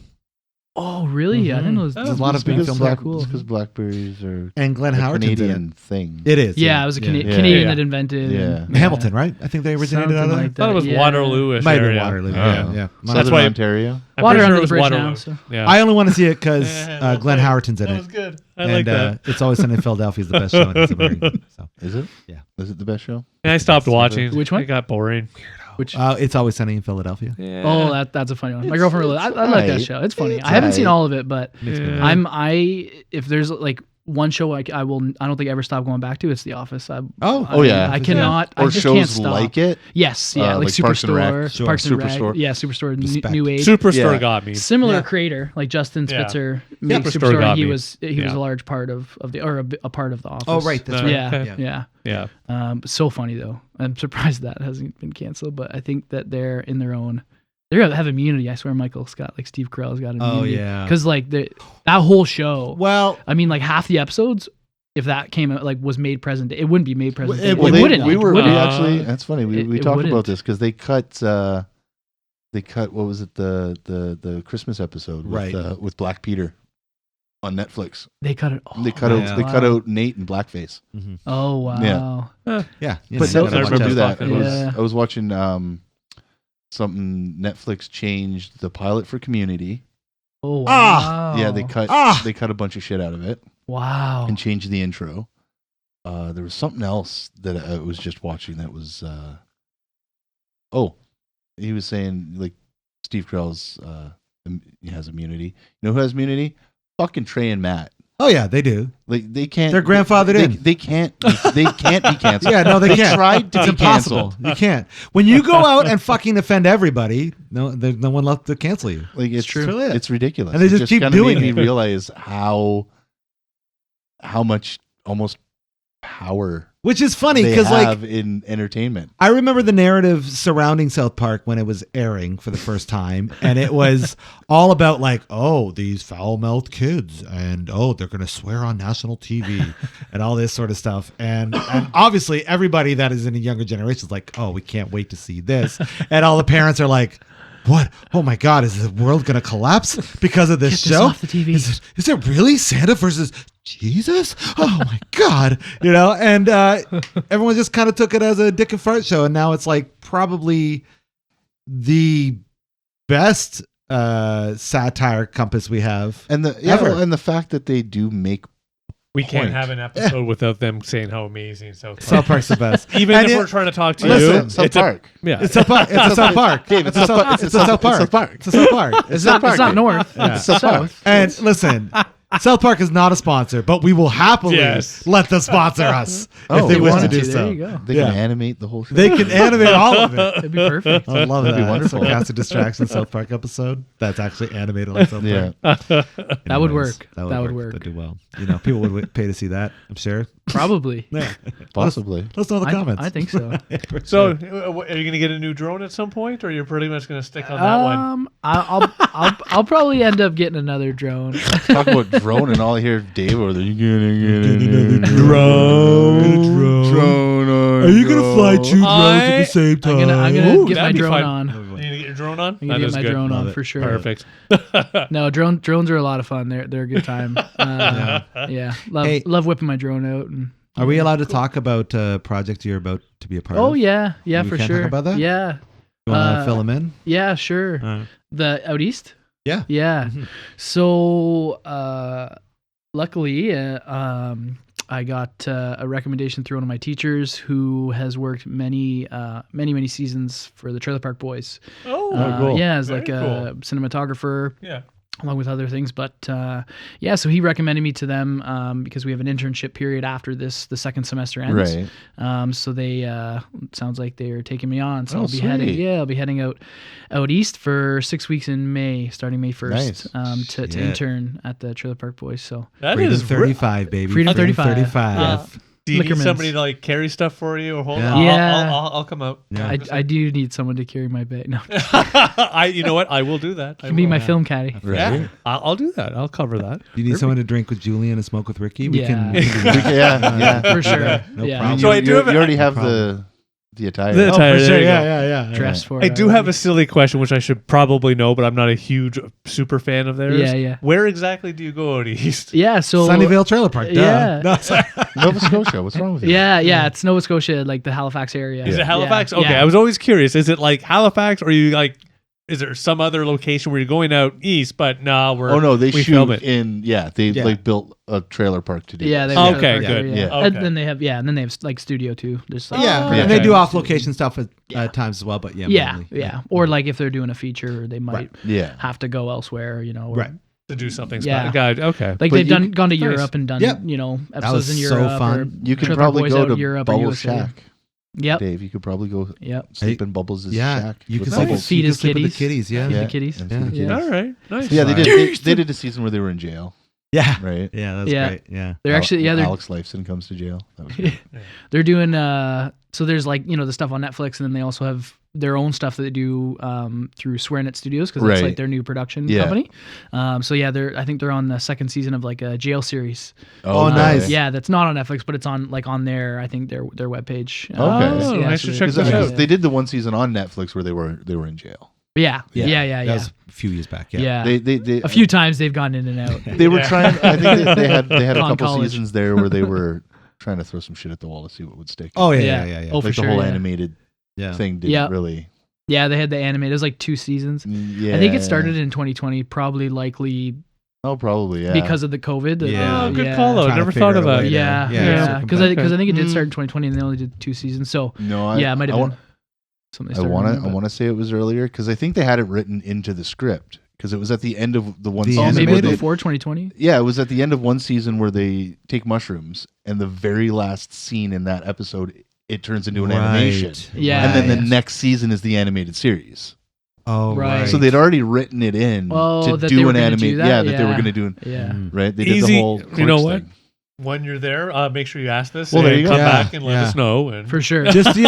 Oh, really? I didn't know. There's a lot of being filmed Black, there. cool. because Blackberries are And Glenn a Howard Canadian thing. It is. Yeah, it was a Yeah. Canadian Yeah. that invented. Yeah. Hamilton, right? I think they originated out of Something there. like I thought it was yeah. Waterloo-ish Might have been area. Waterloo. Oh. Yeah. That's Southern why- Ontario. I'm Water pretty under sure it the was bridge Waterloo. now. So. Yeah. I only want to see it because Yeah, Glenn Howerton's in that it. was good. I And like that. It's Always Sunny in Philadelphia is the best show in Pittsburgh. So. Is it? Yeah. Is it the best show? And I stopped watching. Which one? It got boring. Which It's Always Sunny in Philadelphia. Yeah. oh, that's a funny one. My girlfriend really. I like that right. show. It's funny. It's I haven't seen right. all of it, but Yeah. if there's like one show I don't think I ever stop going back to, it's The Office. Oh, yeah. I cannot. I Or just shows can't stop. like it. Yes, yeah, like like Parks and Rec. Superstore, Sure. Parks and Rec, Superstore. yeah, Superstore, Respect. New Age. Superstore Yeah. got me. Similar Yeah. creator, like Justin Yeah. Spitzer Yeah. makes Superstore Superstore. got And he me. was Yeah. a large part of a part of The Office. Oh, right. That's right. Yeah, Okay. yeah. Yeah. So funny though. I'm surprised that hasn't been canceled, but I think that they're in their own. They have immunity. I swear, Michael Scott, like Steve Carell's got immunity. Oh, yeah. because like that whole show. Well, I mean, like half the episodes, if that came out, like was made present day, it wouldn't be made present day. It It Well, wouldn't. We were. Wouldn't. We actually. That's funny. We It talked wouldn't. about this because they cut. They cut. What was it? The Christmas episode with, Right. with Black Peter on Netflix. They cut it. Oh, They cut yeah. out. They cut out Nate in blackface. Oh wow. yeah. You But know, Netflix you gotta will watch do out. that. Yeah. I was watching something. Netflix changed the pilot for Community. Oh wow. Ah! Yeah, they cut. Ah! They cut a bunch of shit out of it Wow. and changed the intro. There was something else that I was just watching that was. He was saying like Steve Carell's he has immunity. You know who has immunity? Fucking Trey and Matt. Oh, yeah, they do. Like they can't. They're grandfathered in. They can't. They can't be canceled. Yeah, no, they can't. Tried to It's be impossible. canceled. You can't. When you go out and fucking offend everybody, there's no one left to cancel you. Like it's true. Really is. It's ridiculous. And they It just keep kinda doing made it. me realize how much almost power Which is funny they because, like, have in entertainment. I remember the narrative surrounding South Park when it was airing for the first time, and it was all about like, oh, these foul-mouthed kids, and oh, they're gonna swear on national TV, and all this sort of stuff. And obviously, everybody that is in a younger generation is like, oh, we can't wait to see this, and all the parents are like, what? Oh my God, is the world gonna collapse because of this Get this show? off the TV. Is it really Santa versus Jesus? Oh my God. You know, and everyone just kind of took it as a dick and fart show. And now it's like probably the best satire compass we have. And Ever. and the fact that they do make We can't point. have an episode without them saying how amazing South Park. South Park's the best. Even And if it- we're trying to talk to Listen, you, South it's a- Park. yeah. It's South Park. It's a South Park. Dave, It's a South Park. It's a South Park. It's a South Park. It's not north. Yeah. It's south. And listen, South Park is not a sponsor, but we will happily Yes. let them sponsor us Oh, if they they wish to wanted do to. so. There you go. They Yeah. can animate the whole show. They can animate all of it. It'd be perfect. I love That'd be that. wonderful. Sarcastic Distractions South Park episode. That's actually animated like South Yeah. Park. That would work. That That would would work. work. That'd do well. You know, people would pay to see that, I'm sure. Probably. Yeah. Possibly. Let us know in the comments. I think so. So, are you going to get a new drone at some point, or you're pretty much going to stick on that one? I'll probably end up getting another drone. Talk about drone, and all I hear Dave over there. You get another drone. Drone. Are you going to fly two drones at the same time? I'm gonna get my that'd be drone fun. on. You going to get your drone on? I'm gonna That get is my good. drone Love on it. for sure. Perfect. No, drones are a lot of fun. They're a good time. Yeah, Hey. love whipping my drone out. And Are we allowed to talk about a project you're about to be a part of? oh yeah, You for can sure. talk about that? Yeah, You want to fill them in? yeah, sure. The out east. Yeah. Yeah. Mhm. So luckily, I got a recommendation through one of my teachers who has worked many seasons for the Trailer Park Boys. Oh, cool. Yeah, as Very like a cinematographer. yeah. Along with other things, but yeah, so he recommended me to them because we have an internship period after the second semester ends. Right. So they sounds like they're taking me on. So Oh, I'll be heading. sweet. Yeah, I'll be heading out east for 6 weeks in May, starting May 1st, to Shit. intern at the Trailer Park Boys. So That Freedom is 35, baby. Freedom 35. 35. Do you need Liquorman's. somebody to like carry stuff for you or hold? Yeah. I'll come out. Yeah. I do need someone to carry my bag. No, You know what? I will do that. I you mean will. my film caddy. Right. Yeah, I'll do that. I'll cover that. You need someone to drink with Julian and smoke with Ricky? We Yeah. can We can- yeah. For sure. No Yeah. problem. So I do have you a- already have problem. the attire. The Oh, attire, for there sure. you go. Yeah. Dressed for I it do have a already. silly question, which I should probably know, but I'm not a huge super fan of theirs. Yeah. Where exactly do you go out east? Yeah, so Sunnyvale Trailer Park. Duh. Yeah. No, sorry. Nova Scotia. What's wrong with you? Yeah, it's Nova Scotia, like the Halifax area. Is Yeah. it Halifax? Yeah, Okay, yeah. I was always curious. Is it like Halifax, or are you like? Is there some other location where you're going out east? But no, Oh no, they we shoot film it. in. Yeah, they Yeah. like built a trailer park to do. Yeah, this. they have Okay, a good. area. Yeah. Okay. And then they have and then they have like studio too. Just like Yeah, Yeah. and they do Okay. off-location stuff at times as well, but yeah, yeah, mainly. yeah. Or like if they're doing a feature, they might Right. Yeah. have to go elsewhere. Or- Right. to do something. Yeah. God, okay. Like But they've you gone to nice. Europe and done Yep. episodes was in so Europe. fun. or You can trip our probably boys go out to Europe or Bubbles USA. Shack. Yep. Dave, you could probably go Yep. sleep in Bubbles' Yeah, shack. you with can Bubbles. Feed you can his sleep with the kitties. kitties. Yeah, Feed Yeah. the kitties. And Yeah. feed the Yeah. kids. All right, nice. Yeah, they did a season where they were in jail, yeah, right? yeah. That's Yeah. great. Yeah, They're actually they're Alex Lifeson comes to jail. That was great. they're doing so there's like the stuff on Netflix, and then they also have their own stuff that they do through SwearNet Studios, because that's Right. like their new production Yeah. company. So yeah, I think they're on the second season of like a jail series. Oh, nice. Yeah, that's not on Netflix, but it's on their I think their webpage. Okay. Oh, I should check so that Because out. they did the one season on Netflix where they were in jail. Yeah. That was a few years back. Yeah, Yeah. They A few times they've gone in and out. they were Yeah. trying. I think they had a On couple college. seasons there where they were trying to throw some shit at the wall to see what would stick. Oh yeah, Yeah. yeah, yeah. Oh, for like the sure, whole yeah. animated yeah. thing didn't Yeah. really. Yeah, they had the animated. It was like 2 seasons. Yeah. I think it started in 2020, probably likely Oh, probably. Yeah. because of the COVID. Yeah. Oh, good yeah. call though. Trying to Never figure thought out of a that. way to- Yeah, yeah, because okay. I think it did Mm. start in 2020 and they only did 2 seasons. So No, yeah, it might have I been something. I want to say it was earlier because I think they had it written into the script because it was at the end of the one The season. Oh, maybe where animated? they- before 2020. Yeah, it was at the end of one season where they take mushrooms, and the very last scene in that episode, it turns into an animation. Yeah. And then the Right. next season is the animated series. Oh Right. right. So they'd already written it in Oh, to that they do were an gonna animated. do that? Yeah, that they were Yeah. going to do. Yeah. Mm. Right? They did Easy. the whole. You know Clerks what? thing. When you're there, make sure you ask this. Well, there and you go. come Yeah, back and let yeah. us know. And For sure. Just take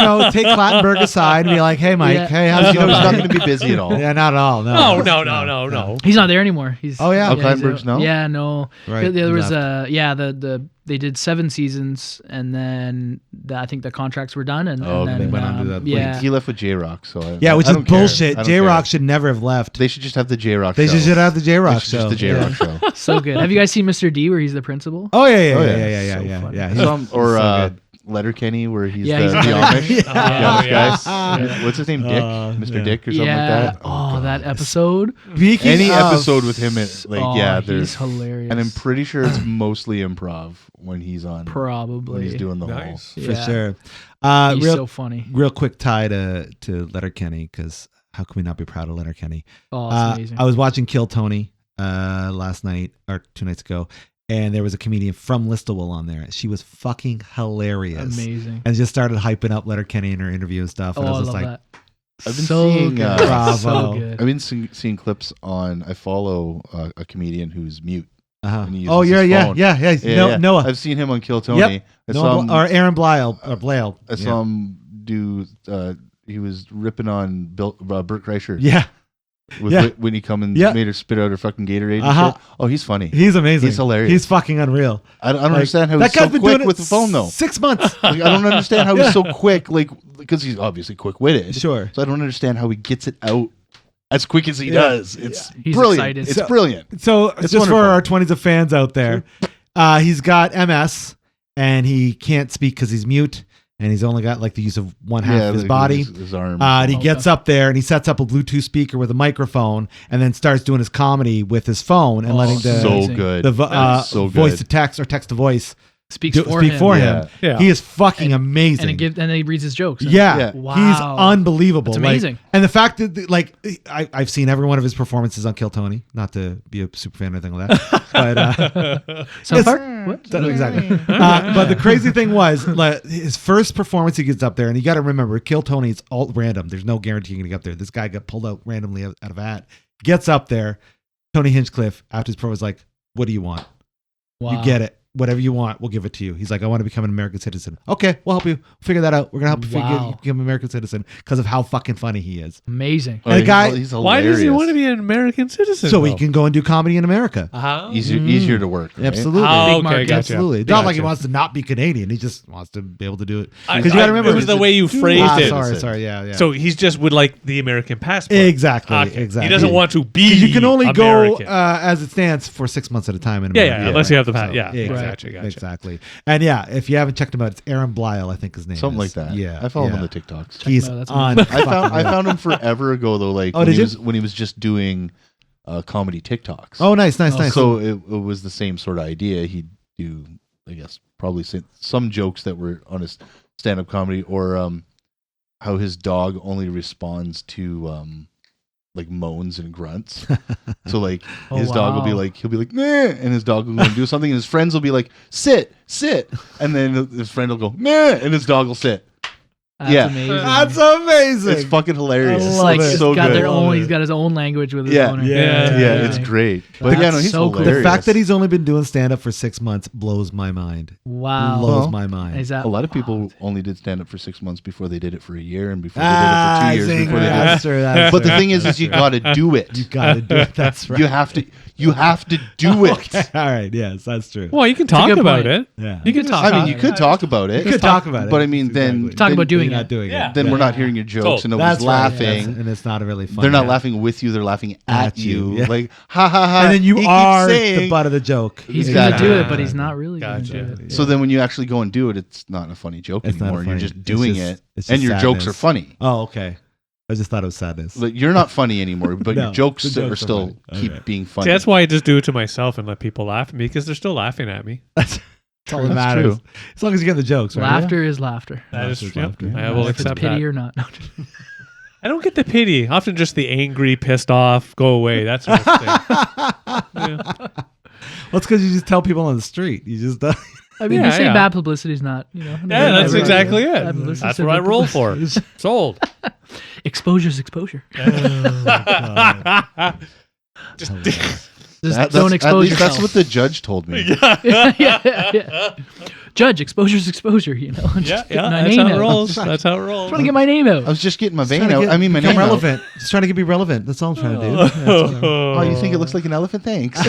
Clattenburg aside and be like, "Hey, Mike. Yeah. Hey, how's it You know, going?" he's not going to be busy at all. Yeah, not at all. no. He's not there anymore. He's Oh, yeah? Oh, he's Clattenburg's out. no? Yeah, no. Right. There he was left. they did 7 seasons and then I think the contracts were done and, Oh, and then they went on to that. yeah. He left with J Rock, so Yeah, which I is don't care. bullshit. I don't J Rock care. should never have left. They should just have the J Rock. They show. should have the J Rock Just show. the J Rock show. So good. Have you guys seen Mr. D where he's the principal? Oh yeah, Oh, yeah. yeah. So funny. Yeah. Some, or so good. Letterkenny, where he's Yeah, the he's Amish. Oh, Amish yes. guy. What's his name? Dick, Mr. yeah. Dick, or something Yeah. like that. Oh, that God. episode. Speaking Any of- episode with him, He's there's, hilarious. and I'm pretty sure it's mostly improv when he's on. Probably. When he's doing the Nice. for Yeah. sure. He's Real so funny. real quick tie to Letterkenny, because how can we not be proud of Letterkenny? Oh, it's amazing. I was watching Kill Tony last night or 2 nights ago, and there was a comedian from Listowel on there. She was fucking hilarious. Amazing. And just started hyping up Letterkenny in her interview and stuff. Oh, And I I was love just like, that. I've been so seeing, good. Bravo. So good. I've been seeing clips on. I follow a comedian who's mute. uh-huh. And he uses Oh, his yeah. phone. Yeah. Noah. I've seen him on Kill Tony. Yep. I Noah saw him, or Aaron Blyle or Blale. I saw him do. He was ripping on Bert Kreischer. Yeah. With Yeah. when he come and Yeah. made her spit out her fucking Gatorade. Uh-huh. And shit. Oh, he's funny. He's amazing. He's hilarious. He's fucking unreal. I don't Like, understand how that he's so guy's been quick doing it with the phone though. 6 months. Like, I don't understand how Yeah. he's so quick. Like because he's obviously quick witted. Sure. So I don't understand how he gets it out as quick as he Yeah. does. It's He's brilliant. excited. It's So- brilliant. So It's just for wonderful. our 20s of fans out there, he's got MS and he can't speak because he's mute and he's only got like the use of one half of his like, body. his arm. And he Okay. gets up there and he sets up a Bluetooth speaker with a microphone and then starts doing his comedy with his phone and Oh, letting the so amazing. good. So voice good. to text or text to voice Speaks speak for him. for Yeah. him. Yeah. He is fucking amazing. And he reads his jokes. Yeah, Yeah. Wow. he's unbelievable. That's Like, amazing. and the fact that, like, I've seen every one of his performances on Kill Tony. Not to be a super fan or anything like that, but South It's- Park? What? exactly. But the crazy thing was, like, his first performance, he gets up there, and you got to remember, Kill Tony is all random. There's no guarantee you're gonna get up there. This guy got pulled out randomly out of a hat. Gets up there. Tony Hinchcliffe after his pro was like, "What do you want? Wow. You get it. whatever you want, we'll give it to you. He's like, I want to become an American citizen. Okay, we'll help you figure that out. We're gonna help you Wow. become an American citizen because of how fucking funny he is. Amazing. And the guy- he's Why does he hilarious. want to be an American citizen? So he can go and do comedy in America. Easier to work. Right? Absolutely. Oh, Big okay, market. gotcha. Absolutely. Not like he Gotcha. wants to not be Canadian. He just wants to be able to do it. I- Because you got to remember it was the way you phrased it. Sorry. Yeah. So he's just would like the American passport. Exactly. Okay. Exactly. He doesn't want to be. 'Cause you can only American. go as it stands for 6 months at a time in Yeah, America. yeah, unless you have the So, pass. Yeah, exactly. gotcha. Exactly. And yeah, if you haven't checked him out, it's Aaron Blyle, I think his name Something is. like that. Yeah. I follow him yeah. on the TikToks. He's him out, that's on. I found him forever ago though. Like Oh, when did he you? was when he was just doing comedy TikToks. Oh, nice. So it was the same sort of idea. He'd do, I guess, probably some jokes that were on his stand-up comedy, or how his dog only responds to like moans and grunts. So like his dog will be wow. like, he'll be like, meh, and his dog will go and do something, and his friends will be like, sit, and then his friend will go, meh, and his dog will sit. That's Yeah. amazing. That's amazing. It's fucking hilarious. I It's love like it. he's so got good. their own. He's got his own language with his Yeah. owner. Yeah. Yeah, it's great. But That's yeah, no, he's so cool. hilarious. The fact that he's only been doing stand-up for 6 months blows my mind. Wow. Blows Well, my mind. Is that a lot of people only did stand up for 6 months before they did it for a year, and before they did it for 2 years. Zing, Before they did that's true, that's it. But the true. thing is you got to do it. You got to do it. That's right. You have to do it. Okay. All right. Yes, that's true. Well, you can a talk good about point. it. Yeah. You can talk. I mean, you could talk about it. You could talk about it. But I mean, then Exactly. Talk about You're doing not it. doing Yeah. it. then Yeah. we're not hearing your jokes, and nobody's That's right. laughing. And it's not a really fun. They're not yeah. laughing with you; they're laughing at you. Yeah. Like ha ha ha. And then you he keeps are the saying- butt of the joke. He's Exactly. gonna do it, but he's not really Gotcha. gonna do it. So then, when you actually go and do it, it's not a funny joke It's not anymore. funny. You're just It's doing just- it, it's and just your jokes are sadness. funny. Oh, okay. I just thought it was sadness. Like, you're not funny anymore, but No, your jokes, the jokes are are still funny. keep Okay. being funny. See, that's why I just do it to myself and let people laugh at me because they're still laughing at me. That's all that That's matters. true. As long as you get the jokes, right? Laughter is laughter. That is Laughter's true. laughter. I will If it's accept pity that. or not. I don't get the pity. Often just the angry, pissed off, go away. That's what I think. Yeah. Well, it's because you just tell people on the street. You just I mean, Yeah, they say yeah. bad publicity is not, Yeah, that's never- exactly bad it. publicity That's is what I good roll for. publicity. Sold. Exposure's exposure. Just Just don't at expose least yourself. that's what the judge told me. yeah. Judge, exposure's exposure. You know. yeah, Getting my that's name how it out. rolls. That's how it rolls. Trying to get my name out. I was just getting my vein trying to out. get- I mean, my become name out. relevant. Just trying to be relevant. That's all I'm trying to do. That's what I'm- Oh, you think it looks like an elephant? Thanks.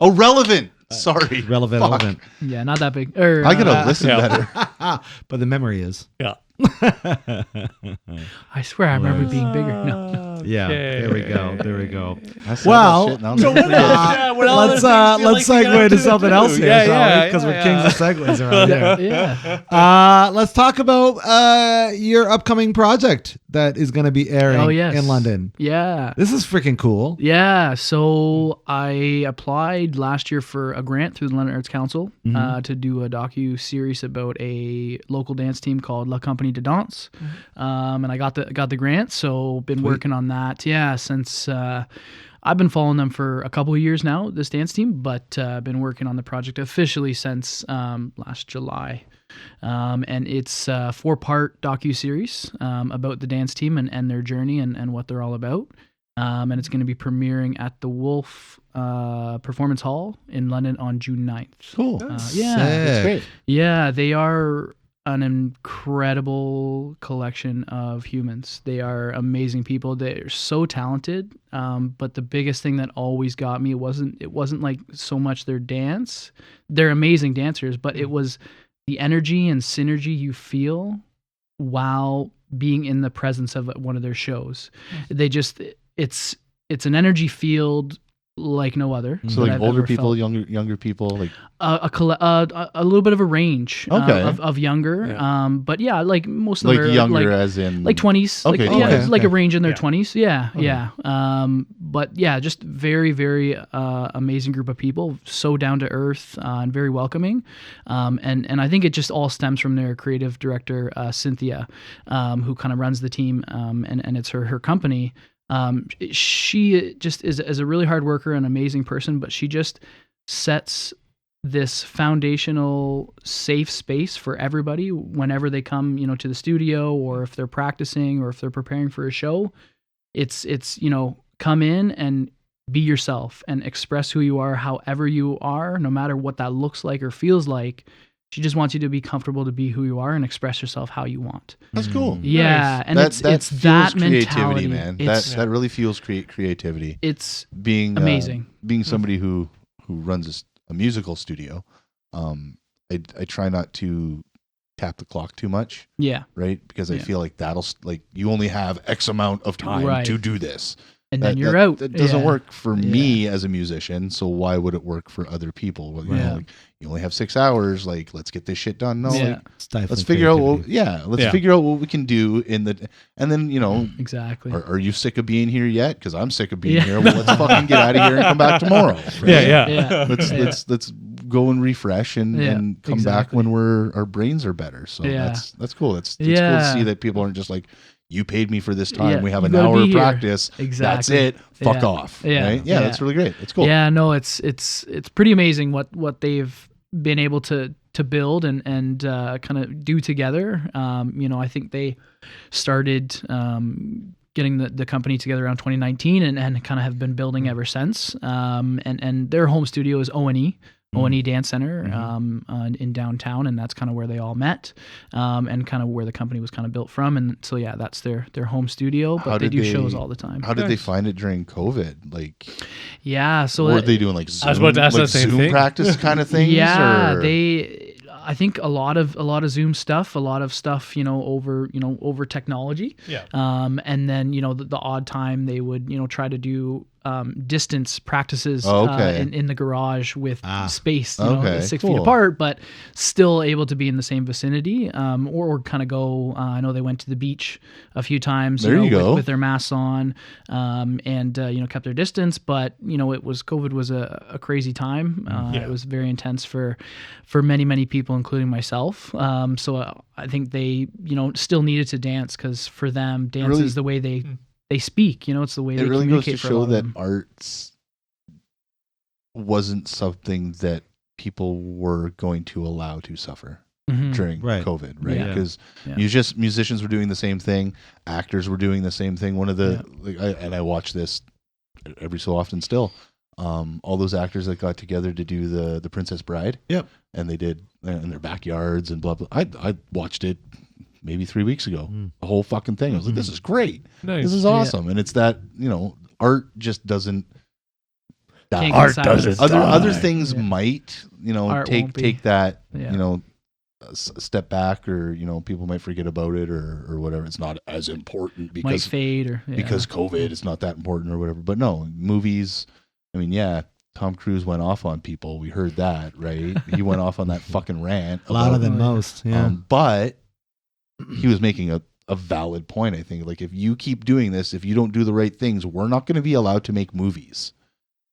Oh, relevant. Sorry. relevant, Fuck. relevant. Yeah, not that big. Or, I gotta listen yeah. better. But the memory is. Yeah. I swear I remember it being bigger. No. Yeah. There we go. There we go. I said Well, that shit, and I'll so never what forget. else? Yeah, what other Let's things do you let's like to get segue up to to something do? else here, Yeah, shall yeah, we? Because we're yeah. kings of segues around here. Yeah. Let's talk about your upcoming project that is going to be airing Oh, yes. in London. Yeah. This is freaking cool. Yeah, so I applied last year for a grant through the London Arts Council to do a docu-series about a local dance team called La Compagnie de Danse, and I got the grant. So been working on that, since I've been following them for a couple of years now, this dance team, but been working on the project officially since last July. And it's a 4-part docu-series about the dance team and their journey and what they're all about. And it's going to be premiering at the Wolf Performance Hall in London on June 9th. Cool. Yeah. That's great. Yeah, they are an incredible collection of humans. They are amazing people. They're so talented. But the biggest thing that always got me, it wasn't like so much their dance. They're amazing dancers, but it was the energy and synergy you feel while being in the presence of one of their shows. They just, it's an energy field like no other. So that like I've older ever people, felt. younger people, like A little bit of a range Okay. of younger, Yeah. but yeah, like most of them like are younger as in like 20s, Okay, like okay. a range in their Yeah. 20s. Yeah, Okay. yeah. But yeah, just very, very amazing group of people, so down to earth and very welcoming. And I think it just all stems from their creative director, Cynthia, who kind of runs the team, and it's her company. She just is a really hard worker and amazing person, but she just sets this foundational safe space for everybody whenever they come, to the studio, or if they're practicing or if they're preparing for a show. It's come in and be yourself and express who you are, however you are, no matter what that looks like or feels like. She just wants you to be comfortable to be who you are and express yourself how you want. That's cool. Yeah, and it's fuels that creativity, mentality, man. It's, That really fuels creativity. It's Being amazing. Being somebody who runs a musical studio, I try not to tap the clock too much. Yeah, right, because I feel like that'll you only have X amount of time to do this. And then you're out. That doesn't work for me as a musician, so why would it work for other people? Well, you only have 6 hours. Like, let's get this shit done. No, let's figure out. Figure out what we can do and then exactly. Are you sick of being here yet? Because I'm sick of being here. Well, let's fucking get out of here and come back tomorrow. Right? Let's go and refresh and come back when our brains are better. So that's cool. It's cool to see that people aren't just like, you paid me for this time. We have an hour of practice. Exactly. That's it. Fuck off. Right? Yeah, that's really great. It's cool. Yeah, no, it's pretty amazing what they've been able to build and kind of do together. I think they started getting the company together around 2019 and kind of have been building ever since. And their home studio is O&E. O&E Dance Center in downtown, and that's kind of where they all met, and kind of where the company was kind of built from. And so that's their home studio, but they do shows all the time. How did they find it during COVID? Like, so were they doing like Zoom, I was about to ask the same thing. Practice kind of things? Yeah, I think a lot of Zoom stuff, a lot of stuff, over technology. Yeah. And then the odd time they would try to do distance practices in the garage with space, 6 feet apart, but still able to be in the same vicinity, or kind of go. I know they went to the beach a few times with their masks on, and kept their distance. But COVID was a crazy time. It was very intense for many people, including myself. So I think they still needed to dance because for them, dance is the way they speak, it's the way they really communicate. It really goes to show that arts wasn't something that people were going to allow to suffer during COVID, right? Because musicians were doing the same thing, actors were doing the same thing. One of the and I watch this every so often still. All those actors that got together to do the Princess Bride, and they did in their backyards and blah blah. I watched it maybe 3 weeks ago, the whole fucking thing. I was like, this is great. Nice. This is awesome. And it's that, art just doesn't die. Art doesn't Other things might, Art take that, step back, or, people might forget about it or whatever. It's not as important because might fade because COVID is not that important or whatever. But no, movies, Tom Cruise went off on people. We heard that, right? He went off on that fucking rant. Louder than most. Yeah. But he was making a valid point, I think. Like, if you keep doing this, if you don't do the right things, we're not going to be allowed to make movies.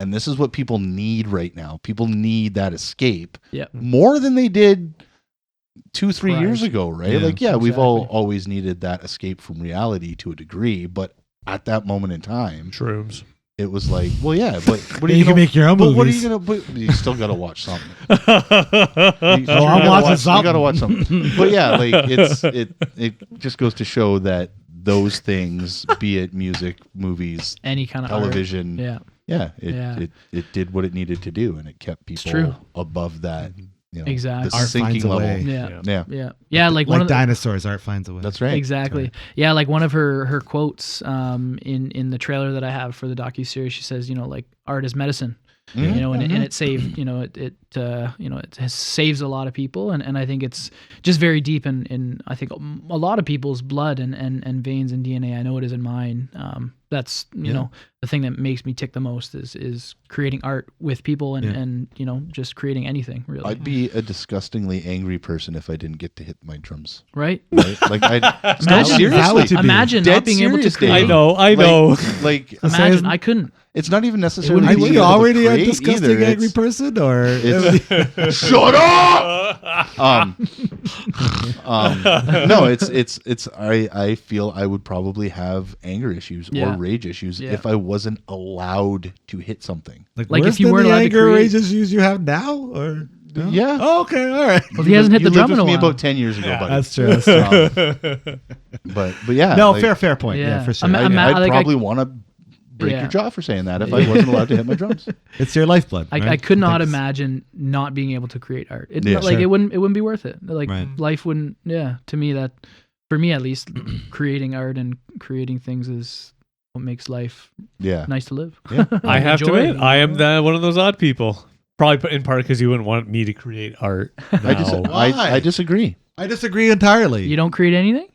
And this is what people need right now. People need that escape more than they did 2-3 years ago, right? We've all always needed that escape from reality to a degree, but at that moment in time, shrooms. It was like, but what are you can make your own movies. What are you gonna? But you still got to watch something. I'm watching something. You got to watch something. But it just goes to show that those things, be it music, movies, any kind of television, art. It did what it needed to do, and it kept people above that. Exactly. The Art sinking finds a level. way. Yeah. Like dinosaurs, art finds a way. That's right. Exactly. Yeah, like one of her quotes in the trailer that I have for the docuseries, she says, like, art is medicine. And it saved, it saves a lot of people, and I think it's just very deep in I think a lot of people's blood and veins and DNA. I know it is in mine. That's the thing that makes me tick the most is creating art with people and just creating anything really. I'd be a disgustingly angry person if I didn't get to hit my drums. Right? Like imagine not being able to create. I know. Like imagine I couldn't. It's not even necessarily. Are you already a disgusting angry person, or shut up? No, it's. I feel I would probably have anger issues or rage issues if I wasn't allowed to hit something. Like if you weren't allowed to anger create. rage issues you have now, or no? Yeah. Oh, okay, all right. Well, he hasn't hit the drum in a me while. about 10 years ago, buddy. That's true. But yeah. No, fair point. Yeah, for sure. I'd probably want to break Yeah. your jaw for saying that if I wasn't allowed to hit my drums. It's your lifeblood. I right? could not Thanks. imagine not being able to create art. It, Yeah, like sure. it wouldn't be worth it. Like Right. life wouldn't. Yeah, to me that, for me at least, creating art and creating things is what makes life Yeah. nice to live. Yeah. I have to Enjoy admit, it. I am one of those odd people. Probably in part because you wouldn't want me to create art. No. I disagree. I disagree entirely. You don't create anything?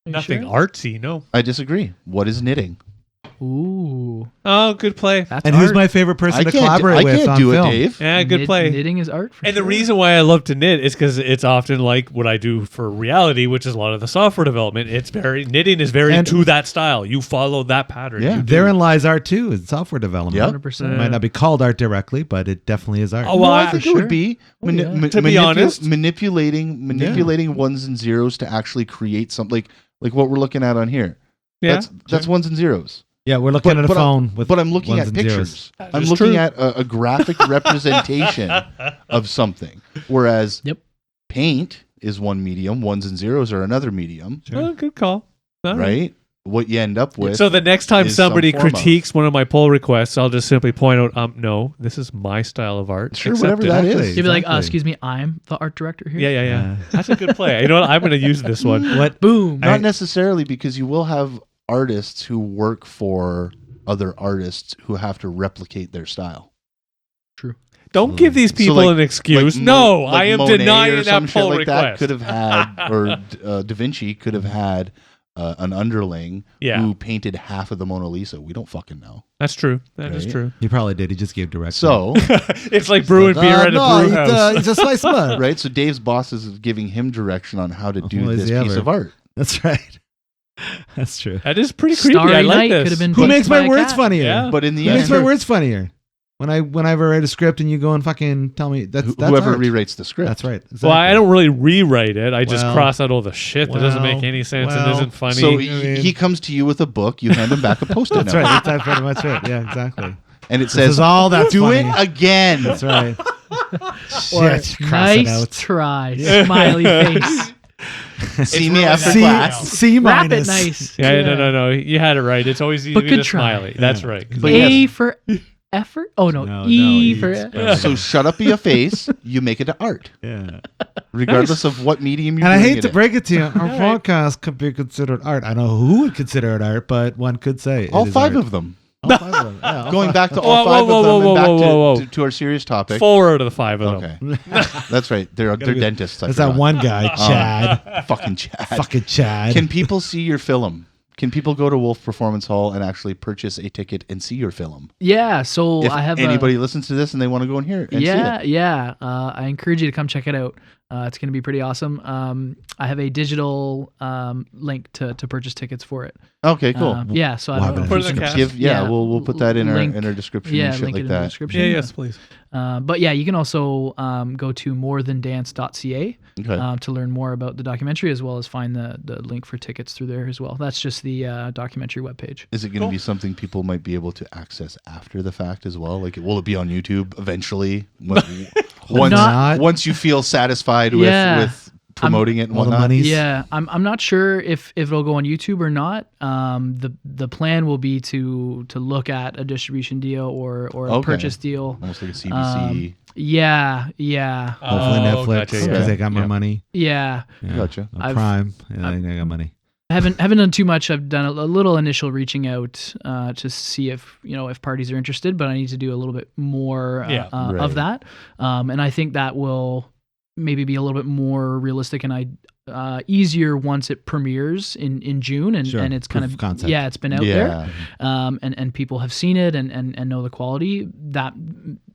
Are you Nothing sure? artsy, no. I disagree. What is knitting? Ooh, Oh, good play. that's and art. who's my favorite person to collaborate I with can't on do film? it, Dave. Yeah, good play. Knitting is art. For And sure. the reason why I love to knit is because it's often like what I do for reality, which is a lot of the software development. Knitting is very And- to that style. You follow that pattern. Yeah. You do. Therein lies art too, is software development. Yep. 100%. It might not be called art directly, but it definitely is art. Oh, well, No, I I- think for it sure. would be Oh, yeah. To be honest. manipulating ones and zeros to actually create something like what we're looking at on here. Yeah. That's ones and zeros. Yeah, we're looking at a But phone with But I'm looking ones at and zeros. pictures. That I'm is looking true. at a graphic representation of something. Whereas Yep. paint is one medium, ones and zeros are another medium, Oh, good call. All right? What you end up with. So the next time is some somebody form of- critiques one of my pull requests, I'll just simply point out, no, this is my style of art. Sure, Accept whatever it. that Exactly. is. You'd be like, Exactly. excuse me, I'm the art director here. Yeah. That's a good play. You know what? I'm going to use this one. What? Boom. Not necessarily, because you will have artists who work for other artists who have to replicate their style. Don't give these people like- an excuse. Like no, Mo- I like am Monet denying or some that shit pull like that request. could have had, or Da Vinci could have had an underling Yeah. who painted half of the Mona Lisa. We don't fucking know. That's true. That is Right? true. He probably did. He just gave direction. So, It's like brewing beer at a brew house. It's a slice mud. right? So Dave's boss is giving him direction on how to do Well, is this he piece ever? of art. That's right. That's true. That is pretty creepy. Starry I like Night this. could have been Who picked makes by my a words cat. funnier? Yeah. But in the Who end, makes my words funnier? Whenever I write a script and you go and fucking tell me that's whoever art. rewrites the script. That's right. Exactly. Well, I don't really rewrite it. I just Well, cross out all the shit that doesn't make any sense and well, isn't funny. So mean- he comes to you with a book. You hand him back a post-it That's note, right. That's pretty much it. Yeah, exactly. and it This says, is all that's "Do funny. it again." That's right. Or, Shit, cross it nice out. try. Smiley face. See me really after C- class. C Wrap it minus. nice. yeah, no. You had it right. It's always easy But to good be try. smiley. That's Yeah. right. But A yes. for effort? Oh, no. No, E no, for... E. So shut up your face. You make it to art, Yeah. regardless of what medium you're And I doing hate it to in. break it to you, our podcast could be considered art. I know who would consider it art, but one could say All it is five art. of them. All five of them. Yeah, all Going five. back to Whoa, all five whoa, of them whoa, and back whoa. to our serious topic. 4 out of the 5 of them. Okay, that's right. They're be- dentists. I There's that forgot. one guy, Chad. Fucking Chad. Fucking Chad. Can people see your film? Can people go to Wolf Performance Hall and actually purchase a ticket and see your film? Yeah, so If I have anybody listens to this and they want to go in here and see it. Yeah. I encourage you to come check it out. It's going to be pretty awesome. I have a digital link to purchase tickets for it. Okay, cool. Yeah, so I We'll don't know have if it you in the can- cast. Give, we'll put that in link- our description Yeah, and shit link it like in the that. description. Yeah, yes, please. But yeah, you can also go to morethandance.ca Okay. to learn more about the documentary, as well as find the link for tickets through there as well. That's just the documentary webpage. Is it going to be something people might be able to access after the fact as well? Like, will it be on YouTube eventually? Not- Once you feel satisfied Yeah. with promoting it and all the whatnot? monies. Yeah, I'm not sure if it'll go on YouTube or not. The plan will be to look at a distribution deal or a Okay. purchase deal. Almost like a CBC. Yeah. Hopefully Netflix, gotcha, because yeah. they got more Yeah. money. Yeah. Yeah. Gotcha. Prime. Yeah, they got money. I haven't done too much. I've done a little initial reaching out to see if parties are interested, but I need to do a little bit more Yeah. Right. of that. And I think that will maybe be a little bit more realistic and easier once it premieres in June and, Sure. and it's kind Proof of of concept. yeah, it's been out there. Yeah. And people have seen it and know the quality. That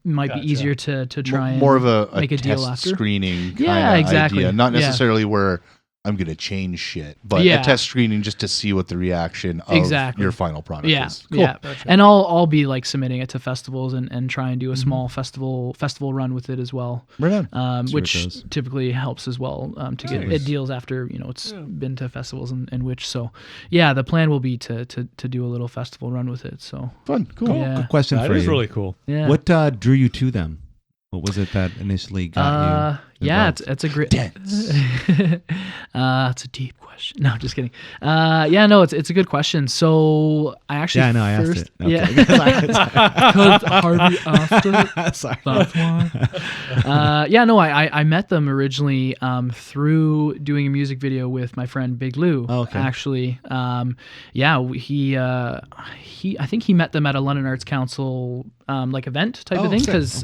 might Gotcha. be easier to try and More of a make a deal test after. screening kind Yeah, of exactly. idea. Not Yeah. necessarily where I'm going to change shit, but Yeah. a test screening just to see what the reaction of Exactly. your final product Yeah, is. Cool. yeah. And I'll be like submitting it to festivals and try and do a small festival run with it as well. Right on. See where it Which goes. typically helps as well to get Nice. it deals after it's been to festivals and which. So yeah, the plan will be to do a little festival run with it. So Fun. Cool. Yeah. Good question That for is you. really cool. yeah. What drew you to them? What was it that initially got Yeah, involved? it's a great. It's a deep question. No, just kidding. Yeah, no, it's a good question. So I actually Yeah, I know. I asked first, it. Okay. Yeah, because Harvey asked it. Sorry. That's why. Yeah, no, I met them originally through doing a music video with my friend Big Lou. Oh, okay. Actually, yeah, he I think he met them at a London Arts Council like event type of thing, sick. because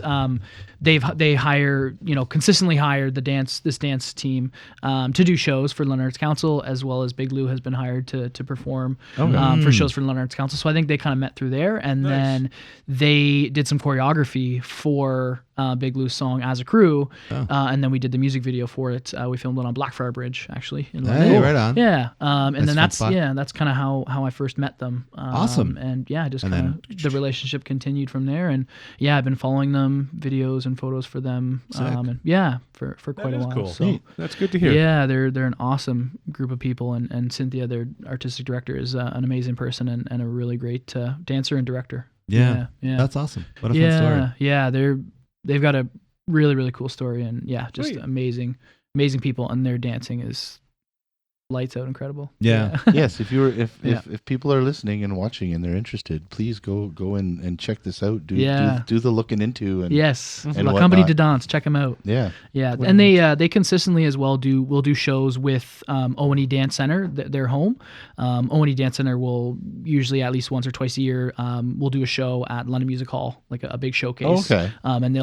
they hire, consistently hired this dance team to do shows for London Arts Council, as well as Big Lou has been hired to perform for shows for London Arts Council. So I think they kind of met through there, and then they did some choreography for Big Lou's song as a crew, and then we did the music video for it. We filmed it on Blackfriar Bridge, actually, in London. Hey, right on. Yeah, and That's then a fun spot. that's kind of how I first met them. Awesome. And yeah, just And kind of the relationship continued from there. And yeah, I've been following them, videos and photos for them. And yeah, for quite a That is while. cool. So Neat. That's good to hear. yeah, they're an awesome group of people, and Cynthia, their artistic director, is an amazing person and a really great dancer and director. Yeah. Yeah. That's awesome. What a fun story. Yeah, they've got a really, really cool story, and yeah, just Sweet. amazing people, and their dancing is lights out, incredible. Yeah. Yes, if people are listening and watching and they're interested, please go and check this out. Do the looking into and Yes, and La Compagnie whatnot. de Danse, check them out. Yeah. Yeah, and they consistently as well will do shows with O&E Dance Center, their home. O&E Dance Center will usually at least once or twice a year will do a show at London Music Hall, like a big showcase. Oh, okay. And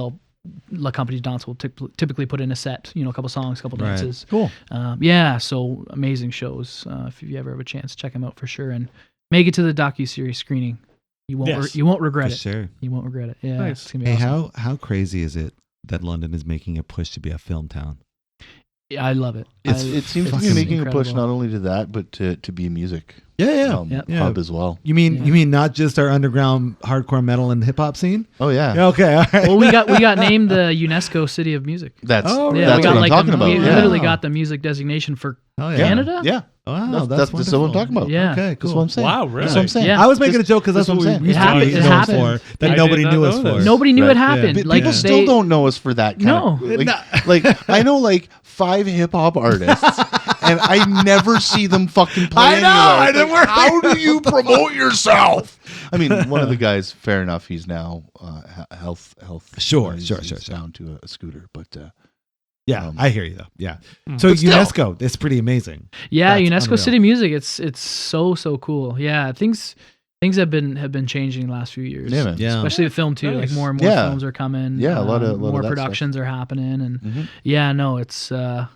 La Compagnie de Danse will typically put in a set, a couple songs, a couple Right. dances. Cool. Yeah, so amazing shows. If you ever have a chance, check them out for sure, and make it to the docu-series screening. You won't Yes. you won't regret For it. sure. You won't regret it. Yeah, Nice. it's gonna be Hey, awesome. how crazy is it that London is making a push to be a film town? Yeah, I love it. It seems to be it's making a push incredible. not only to that, but to be music Yeah. hub as well. You mean not just our underground hardcore metal and hip hop scene? Oh yeah, Yeah, okay, all right. Well, we got named the UNESCO City of Music. that's Oh, Yeah, that's we got what I'm talking about. We Yeah. literally got the music designation for Oh, yeah. Canada. Yeah, Wow, that's what I'm wonderful. talking about. Yeah. Okay, That's cool. what I'm saying. Wow, really? That's what I'm saying. Yeah. I was making a joke because that's That's what what we I'm used saying. to It be known happened. for, that I nobody did not knew us know for. this. Nobody knew Right. it happened. But Like people they, still don't know us for that. No. Like I know like 5 hip hop artists, and I never see them fucking play. I know, I anywhere. didn't work How do you promote yourself? I mean, one of the guys, fair enough, he's now health. Sure, he's sure. down to a scooter, but Yeah, I hear you though. Yeah. So But still. UNESCO, it's pretty amazing. Yeah, That's UNESCO unreal. City Music. It's so cool. Yeah, things have been changing the last few years. yeah, man. Yeah. Especially the film too. Nice. Like more and more Yeah. films are coming. Yeah, a lot of more that productions are happening, and Mhm. yeah, no, it's a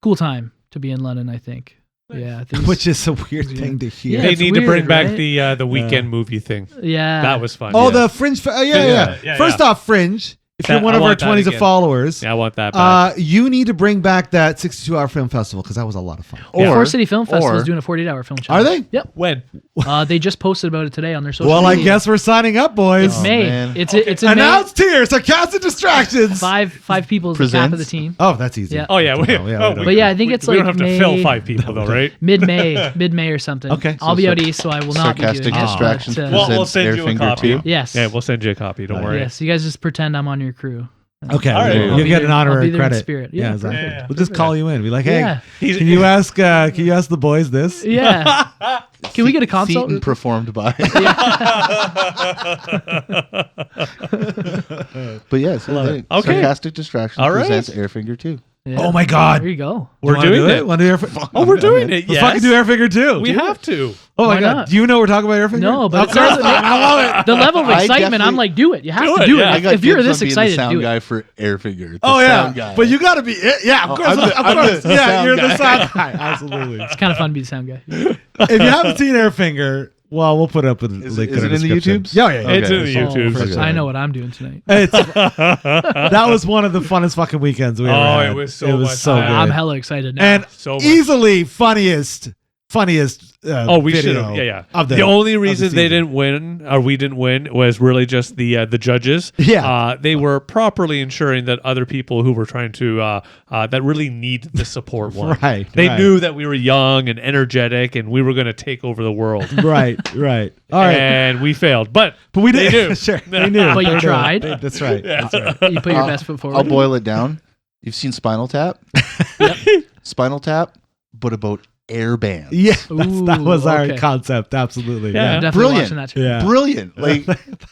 cool time to be in London, I think. Yeah, things, Which is a weird Yeah. thing to hear. Yeah, They it's need to bring weird, back right? the weekend movie thing. yeah, That was fun. Oh, Yeah. the Fringe. Yeah. Yeah, First off, Fringe. If you're That- one I of our want that 20s of again. followers, Yeah, I want that back. you need to bring back that 62-hour film festival because that was a lot of fun. Forest City Film Festival is or- doing a 48-hour film Are challenge. they? Yep. When? They just posted about it today on their social Well, I media. guess we're signing up, boys. It's May. man. It's in May. Announced here, Sarcastic Distractions. Five people is the cap of the Presents. team. Oh, that's easy. Yeah. Oh yeah, we, No, yeah, oh, we don't But yeah, I think it's we like don't have to May, fill 5 people though, right? mid-May or something. Okay. I'll So be out east, so I will not be doing Sarcastic it. Distractions but, Well, presents we'll send you a Airfinger copy. 2. yes. Yeah, we'll send you a copy. Don't worry. Yes. You guys just pretend I'm on your crew. Okay, All right. you'll I'll get be an there- I'll honorary be there in credit. spirit. Yeah, Yeah, exactly. perfect. We'll just call you in. Be like, hey, Yeah. He's- can you ask the boys this? Yeah. Can we get a consult? Seaton performed by. But yes, Okay. Sarcastic Distractions All right. presents Airfinger 2. Yeah. Oh my God. There you go. We're Wanna doing do it. Want to do Airfinger? Oh, we're doing it. Let's Yes. fucking do Airfinger too. We have to. Oh my Why God. not? Do you know we're talking about Airfinger? No, but Of it course sounds not. I love it. the level of I excitement. I'm definitely- like, do it. You have Do to it, do yeah. it. I got If you're dibs on this being excited, the sound do guy it. for Airfinger. The Oh yeah, sound guy. but you got to be it. Yeah, of Oh, course. I'm the- of I'm course. the Yeah, sound you're the guy. sound guy. Absolutely. It's kind of fun to be the sound guy. If you haven't seen Airfinger, well, we'll put up with a Is link it in in the description. YouTubes? Yeah, yeah. Okay. It's in the Oh, YouTube. for sure. I know what I'm doing tonight. It's that was one of the funnest fucking weekends we ever Oh, had. it was so much so fun. good. I'm hella excited now. and So much. easily funniest. Oh, we should video have. Yeah. of The only of the reason they season. didn't win, or we didn't win, was really just the judges. Yeah. They were properly ensuring that other people who were trying to that really needed the support won. Right, They right. knew that we were young and energetic, and we were going to take over the world. right. All right. And we failed, but But we they did. knew. Sure. They knew. But you They knew. tried. That's right. That's right. You put your best foot forward. I'll boil it down. You've seen Spinal Tap? Spinal Tap, but about air bands. Yeah, that was our okay. concept. Absolutely. Yeah. I'm definitely Brilliant. watching that too. Yeah. Brilliant. Like,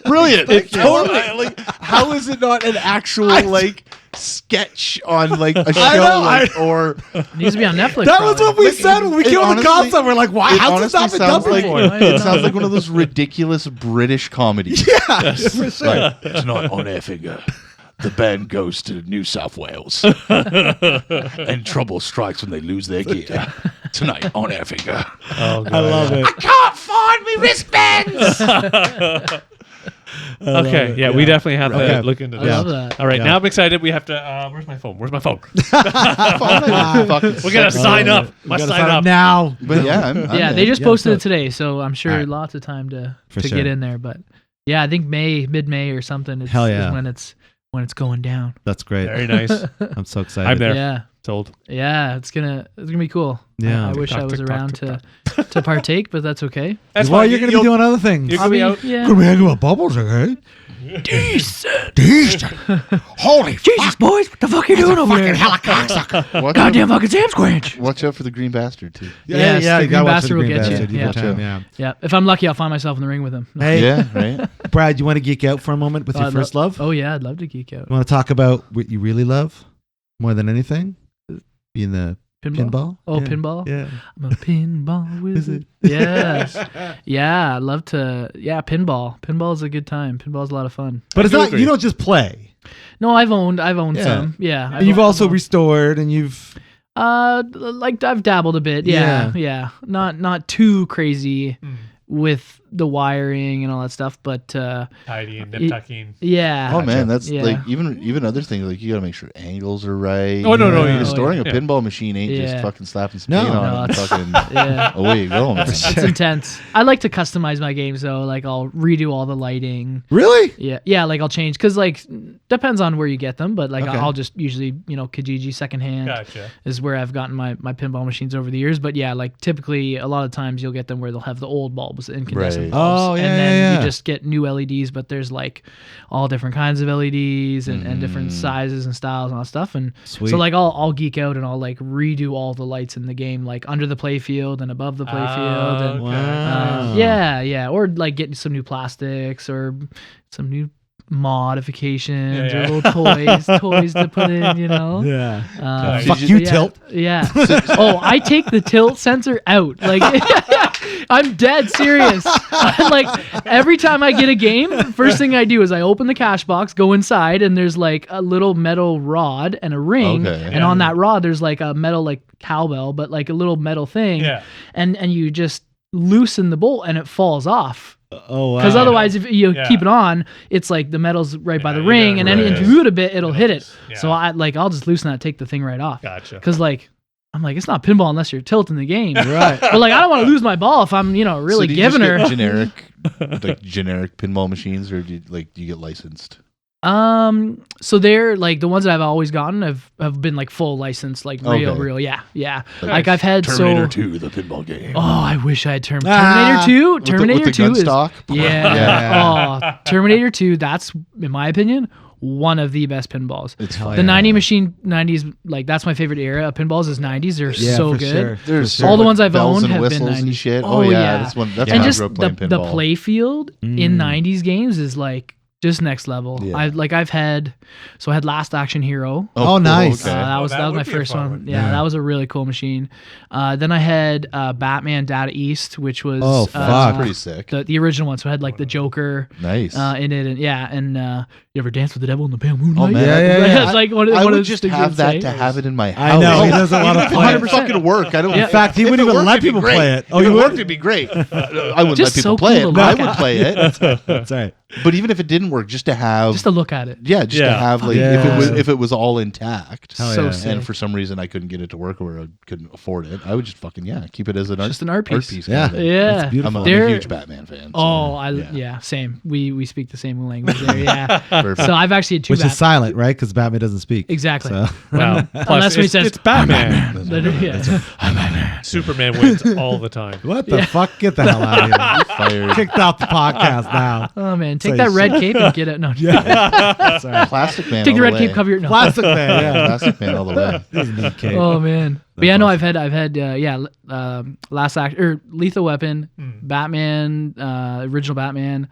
brilliant. Like, totally. Like, how is it not an actual, like, sketch on, like, a show? know, or It needs to be on Netflix. That was probably. what we said when we it came with the honestly- concept. We're like, why? it How's this not honestly been done sounds like before? it sounds like one of those ridiculous British comedies. Yeah, for sure. Like, tonight on Air Finger, the band goes to New South Wales, and trouble strikes when they lose their gear. Tonight on Air Finger. Oh, God. I love it. Can't find me wristbands. Okay, yeah, we definitely have to Okay. look into I this. love that. All right, Yeah. now I'm excited. We have to. Where's my phone? Where's my phone? Fucking We're gonna sick. sign up. We Must gotta sign up. now. But yeah, I'm Yeah, in. they just Yeah, posted let's it today, so I'm sure All right. lots of time to For get sure. in there. But yeah, I think mid-May or something. It's, Hell yeah. is when it's going down. That's great. Very nice. I'm so excited. I'm there. Yeah, Sold. yeah, it's gonna be cool. Yeah. I wish I Tick-tock, was tick-tock, around tick-tock. to partake, but that's okay. That's well, fine. you're going to be You'll- doing other things. You're gonna be out. Yeah. Gonna be hanging with bubbles, okay? Decent. Holy Jesus, boys, what the fuck are you doing over there? Goddamn fucking Sam Squanch. Watch out for the green bastard too. Yes, the you Green gotta watch Bastard the will Green get you. Bastard. Yeah. Watch out, yeah. Yeah, if I'm lucky, I'll find myself in the ring with him. Hey, Yeah, right. Brad, you want to geek out for a moment with your first love? Oh yeah, I'd love to geek out. You want to talk about what you really love more than anything? Being the Pinball. pinball? Oh, Yeah. pinball. Yeah. I'm a pinball wizard. Yes. Yeah, I'd love to. Yeah, pinball. Pinball's a good time. Pinball's a lot of fun. But it's do not, agree. you don't just play. No, I've owned Yeah. some. Yeah. And you've also restored and you've. like I've dabbled a bit. Yeah. Not too crazy with the wiring and all that stuff, but Tidying, nip tucking. yeah. Oh man, that's Yeah. like even other things like you gotta make sure angles are right. Oh, no, Yeah. Restoring yeah. a pinball machine ain't Yeah. just fucking slapping some No. paint No, on it and it's- fucking Yeah. away you go, man. It's intense. I like to customize my games though. Like I'll redo all the lighting. Really? Yeah. Like I'll change because like depends on where you get them, but like Okay. I'll just usually Kijiji secondhand Gotcha. is where I've gotten my pinball machines over the years. But yeah, like typically a lot of times you'll get them where they'll have the old bulbs, the incandescent Right. bulbs, Oh, yeah, and then yeah. you just get new LEDs. But there's like all different kinds of LEDs and different sizes and styles and all that stuff. And Sweet. so like I'll geek out and I'll like redo all the lights in the game, like under the playfield and above the playfield. And Wow. yeah, or like getting some new plastics or some new modifications Yeah, or yeah. little toys to put in, Yeah. Nice. Fuck Did you, yeah, Tilt. Yeah. Oh, I take the tilt sensor out. Like I'm dead serious. Like every time I get a game, first thing I do is I open the cash box, go inside, and there's like a little metal rod and a ring, Okay. and on that rod there's like a metal like cowbell, but like a little metal thing, Yeah. and you just loosen the bolt and it falls off. Oh, wow. Because otherwise, if you Yeah. keep it on, it's like the metal's right by Yeah, the you ring, gotta and then if you right. move it a bit, it'll hit it. Yeah. So I'll just loosen that, take the thing right off. Gotcha. Because like I'm like, it's not pinball unless you're tilting the game. Right. But like I don't want to lose my ball if I'm really So do you giving just her. get generic pinball machines, or do you get licensed? So they're like the ones that I've always gotten have been like full license, like real, Okay. yeah. Like Like I've had Terminator so. 2, the pinball game. Oh, I wish I had Terminator Ah. 2. With Terminator the 2 gun is stock? yeah. Yeah. Oh, Terminator 2. That's in my opinion one of the best pinballs. It's Hell fun. The yeah. 90 machine 90s, like that's my favorite era of pinballs is 90s. They're Yeah, so for good. sure. There's For sure. All the like ones I've bells owned and have been whistles 90s. and shit. Oh, Oh, yeah. that's when And I just grew up playing the pinball. play field in 90s games is like just next level. Yeah. I had Last Action Hero. Oh, nice. okay. That was that my would be a first fun one. one. Yeah, Yeah. that was a really cool machine. Then I had Batman Data East, which was Oh, That's fuck. pretty sick. the original one. So I had like the Joker Nice. in it, and you ever dance with the devil in the pale moonlight? Oh, man. Yeah, yeah, yeah. That's like one of I one of would the just things have I'd that say. to have it in my I house. know, he doesn't want to Even if play it it. didn't fucking work. I don't. Yeah. In fact, he if wouldn't it even worked, let it'd be people great. play it. Oh, If you it would? worked, it'd be great. I wouldn't Just let people so play cool it. to But I look would at. play it. That's right. But even if it didn't work, just to have, Just to look at it. yeah, just to Yeah. have like Yeah. if it was all intact. Hell So yeah. sick. And for some reason I couldn't get it to work or I couldn't afford it, I would just fucking keep it as an art, Just an art piece. Yeah. kind of. Yeah. That's beautiful. I'm a They're- huge Batman fan. so, Oh, yeah. yeah, same. We speak the same language there. Yeah. For Perfect. So I've actually had two Which is silent, right? Because Batman doesn't speak. Exactly. So. Well, Unless when he says, it's Batman. Yeah. Superman wins all the time. What the fuck? Get the hell out of here. Fired. Kicked off the podcast now. Oh man, take Say that red so. cape and get it. No, Sorry. Plastic Man. take the all red the cape, way. cover your. No. Plastic Man. Yeah, Yeah. Plastic Man all the way. He's a neat cape. Oh man, but That's yeah, no, awesome. I've had Last Act or Lethal Weapon, Batman, original Batman.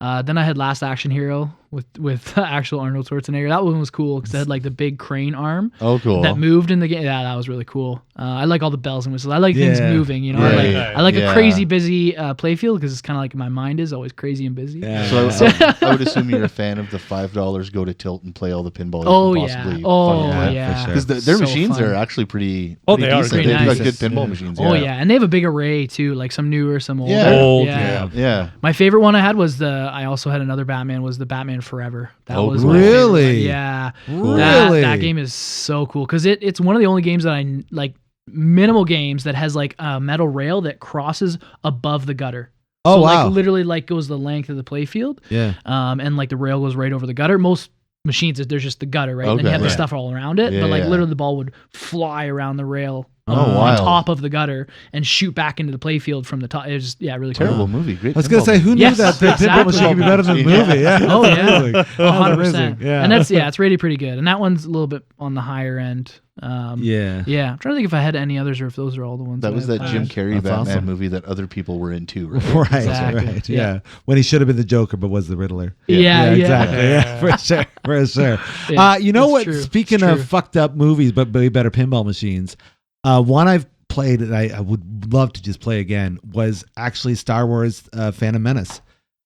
Then I had Last Action Hero with actual Arnold Schwarzenegger. That one was cool because it had like the big crane arm Oh, cool. that moved in the game. Yeah, that was really cool. I like all the bells and whistles. I like things Yeah. moving. You know, Right. I like Yeah. a crazy busy playfield because it's kind of like my mind is always crazy and busy. Yeah. So I would assume you're a fan of the $5 go to Tilt and play all the pinball. Oh you yeah. can possibly Oh fucking Yeah, play. yeah. for sure. Because their So machines fun. are actually pretty. Oh, pretty they are decent. pretty They've got nice. good pinball Yeah. machines. Oh yeah, and they have a big array too, like some newer, some older. Yeah. Old, yeah. Yeah. My favorite one I had was I also had another Batman, was the Batman Forever. That Oh, was cool. my favorite one. Really? Yeah. Really? That game is so cool because it's one of the only games that I like, minimal games that has like a metal rail that crosses above the gutter. Oh, So wow. like literally like goes the length of the playfield. Yeah. And like the rail goes right over the gutter. Most machines there's just the gutter, right? And then you Okay. have the Yeah. stuff all around it. Yeah, but like yeah. literally the ball would fly around the rail Oh, on wild. top of the gutter and shoot back into the playfield from the top. It was just, yeah, really cool. Terrible movie. Great. I was gonna pinball say, who knew Yes, that the pinball exactly. machine could be better than the Yeah. movie? Yeah. Oh, That's yeah. amazing. That's 100%. amazing. Yeah. And it's rated pretty good. And that one's a little bit on the higher end. Yeah. Yeah. I'm trying to think if I had any others or if those are all the ones. That was I've that had. Jim Carrey That's Batman awesome. movie that other people were into. Right. Right. Exactly. Right. Yeah. Yeah. When he should have been the Joker, but was the Riddler. Yeah. Exactly. Yeah. Yeah. For sure. For sure. Yeah, You know that's what? true. Speaking It's of true. fucked up movies, but way better pinball machines, one I've played that I would love to just play again was actually Star Wars Phantom Menace.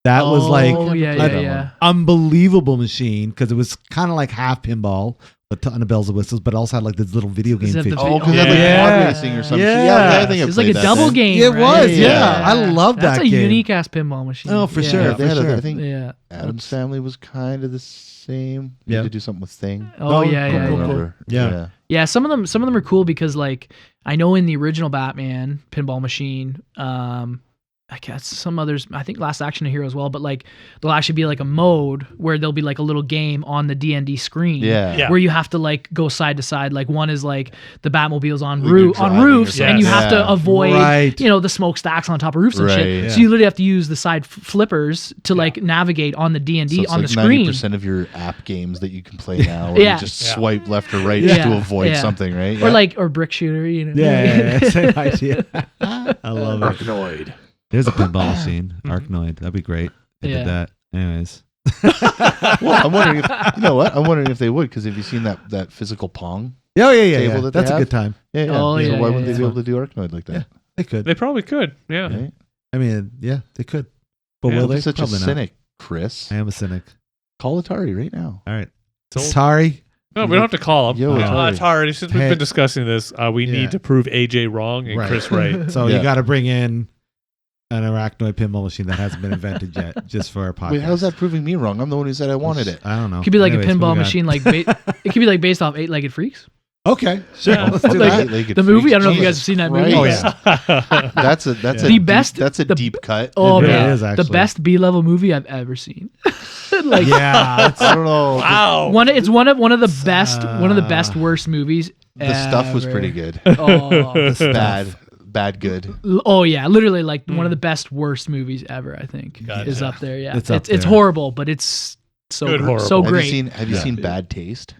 That was like Oh, yeah, a- yeah, yeah. unbelievable machine because it was kind of like half pinball, a ton of bells and whistles, but also had like this little video game Is that the feature. Oh, because Yeah. that like Yeah. pod racing or something. Yeah. Yeah, I think I It's like a played that double then. game. It right? was, yeah. I love That's that a game. unique ass pinball machine. Oh, for Yeah. sure. Yeah, they had sure. I think Yeah. Adam's Family was kind of the same. Yeah. Yeah. To do something with Thing. Oh, Oh, yeah, cool, yeah, cool, yeah. cool. Remember. Yeah. Yeah, some of them are cool because like I know in the original Batman pinball machine, I guess some others, I think Last Action Hero as well, but like there'll actually be like a mode where there'll be like a little game on the D&D screen. Yeah. Yeah. Where you have to like go side to side. Like one is like the Batmobiles on Like you're on driving or roofs, and you something. have to Yeah. avoid Right. the smokestacks on top of roofs and Right. shit. Yeah. So you literally have to use the side flippers to like navigate on the D&D So it's on like the screen. 90% of your app games that you can play now, where Yeah. you just Yeah. swipe left or right Yeah. to avoid Yeah. something, right? Or brick shooter, Yeah, same idea. I love it. Arkanoid. There's a pinball machine, Arkanoid. That'd be great. They Yeah. did that. Anyways. Well, I'm wondering if you know what I'm wondering if they would, because have you seen that physical Pong? Oh, yeah. Table that they That's a have? good time. Yeah, yeah. Oh, So yeah, why yeah, wouldn't they yeah. be able to do Arkanoid like that? Yeah. They could. They probably could. Yeah. Right? I mean, yeah, they could. But Yeah. will Don't they? be such a Probably not. cynic, Chris. I am a cynic. Call Atari right now. All right. So- Sorry. No, we don't have to call him. Yo, Atari. It's hard. Since we've Hey. been discussing this, we Yeah. need to prove AJ wrong and Right. Chris right. So Yeah. you got to bring in an Arachnoid pinball machine that hasn't been invented yet, just for our podcast. Wait, how's that proving me wrong? I'm the one who said I wanted it. I don't know. It could be like Anyways, a what pinball we got? machine, like it could be like based off Eight-Legged Freaks. Okay, sure. Yeah. Let's do Like that. Eight-legged The movie. freaks. I don't know if you guys Jesus have seen that movie. Christ. Oh, yeah. That's a The deep, best- that's a the- deep cut. Oh It really man, is, the actually. best B-level movie I've ever seen. Like Yeah. it's- I don't know. Wow. it's one of the best worst movies. The stuff was ever. pretty good. Oh, the stuff. Bad, good. oh yeah, literally like one of the best worst movies ever. I think Gotcha. is up there. Yeah, It's up it's there. horrible, but it's so Good horrible. so Have great. you seen Yeah. Bad Taste?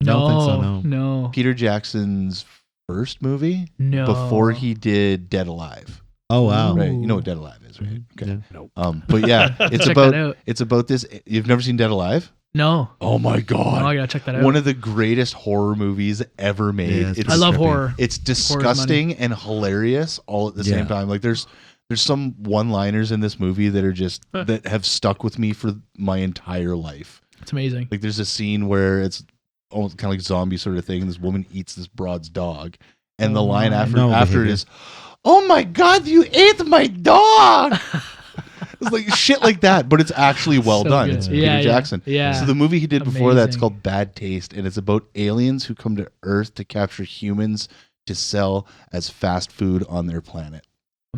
Don't think so, no, Peter Jackson's first movie no. before he did Dead Alive. Oh wow. Right? You know what Dead Alive is, right? Okay. Yeah. But yeah, it's Check that out. about this. You've never seen Dead Alive? No, Oh my oh, I god! gotta check that out. One of the greatest horror movies ever made. Yeah, it's I love trippy. horror. It's disgusting and hilarious all at the Yeah. same time. Like there's some one-liners in this movie that are just that have stuck with me for my entire life. It's amazing. Like there's a scene where it's almost kind of like zombie sort of thing, and this woman eats this broad's dog, and the Oh line my. after No it behavior. is, "Oh my god, you ate my dog!" It's like shit like that, but it's actually well So done. good. It's Yeah, Peter yeah, Jackson. yeah. So the movie he did before that's Amazing. called Bad Taste, and it's about aliens who come to Earth to capture humans to sell as fast food on their planet.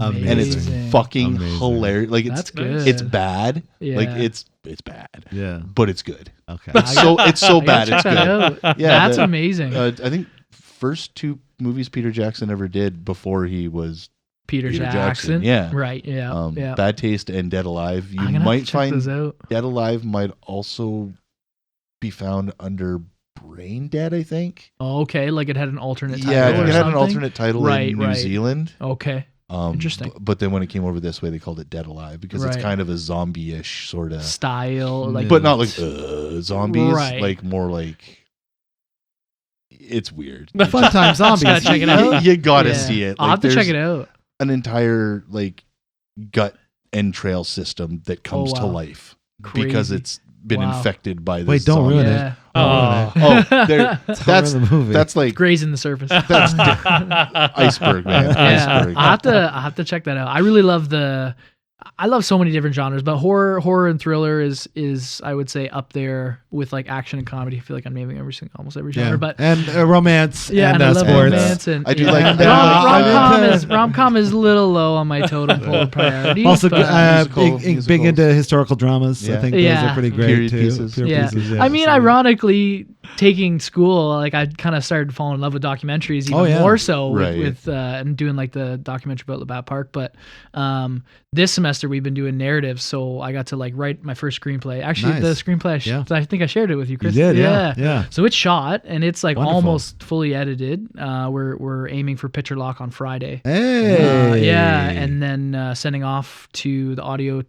Amazing. and it's fucking Amazing. hilarious. Like That's good. it's bad. Yeah. Like it's bad, Yeah. but it's good. Okay. It's so I gotta bad. check It's that good. out. Yeah, That's amazing. I think first 2 movies Peter Jackson ever did before he was Peter Peter Jackson. Yeah. Right. Yeah. yeah. Bad Taste and Dead Alive. You I'm gonna have might to check those find out. Dead Alive might also be found under Brain Dead, I think. Oh, okay. Like it had an alternate title. Yeah, I or think it had an something? alternate title Right, in New right. Zealand. Okay. Interesting. But then when it came over this way, they called it Dead Alive because it's Right. kind of a zombie-ish sort of Style. Like, but not like zombies. Right. Like more like it's weird. Fun time zombies. Gotta check it out. You gotta Yeah. see it. I'll Like, have to check there's it out. An entire like gut entrail system that comes to wow. life because Crazy. it's been Wow. infected by this. Wait, don't zombie. ruin it. Yeah. Oh. Oh, there, that's the movie. that's like Grazing the surface. that's iceberg, man. Yeah, Iceberg. I have to check that out. I really love I love so many different genres, but horror and thriller is I would say up there with like action and comedy. I feel like I'm naming almost every genre, Yeah. but and romance yeah, and and I love sports. romance and I do yeah, like and that. rom-com is a little low on my totem pole priority. Also, but, big musicals. into historical dramas. I Yeah. think those Yeah. are pretty great Period too. pieces. Period yeah. pieces, I mean, so- ironically, taking school, like I kind of started falling in love with documentaries even Oh, yeah. more so Right. with and doing like the documentary about Labatt Park. But this semester we've been doing narratives, so I got to like write my first screenplay. Actually, Nice. the screenplay Yeah. I think I shared it with you, You Chris. did, yeah. So it's shot and it's like Wonderful. almost fully edited. We're aiming for picture lock on Friday. Hey. Yeah, and then sending off to the audio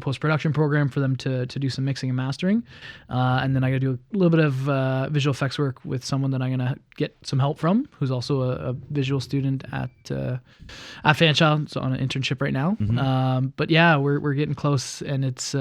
post production program for them to do some mixing and mastering, and then I got to do a little bit of visual effects work with someone that I'm gonna get some help from, who's also a visual student at Fanshawe. It's on an internship right now. Mm-hmm. But yeah, we're getting close, and it's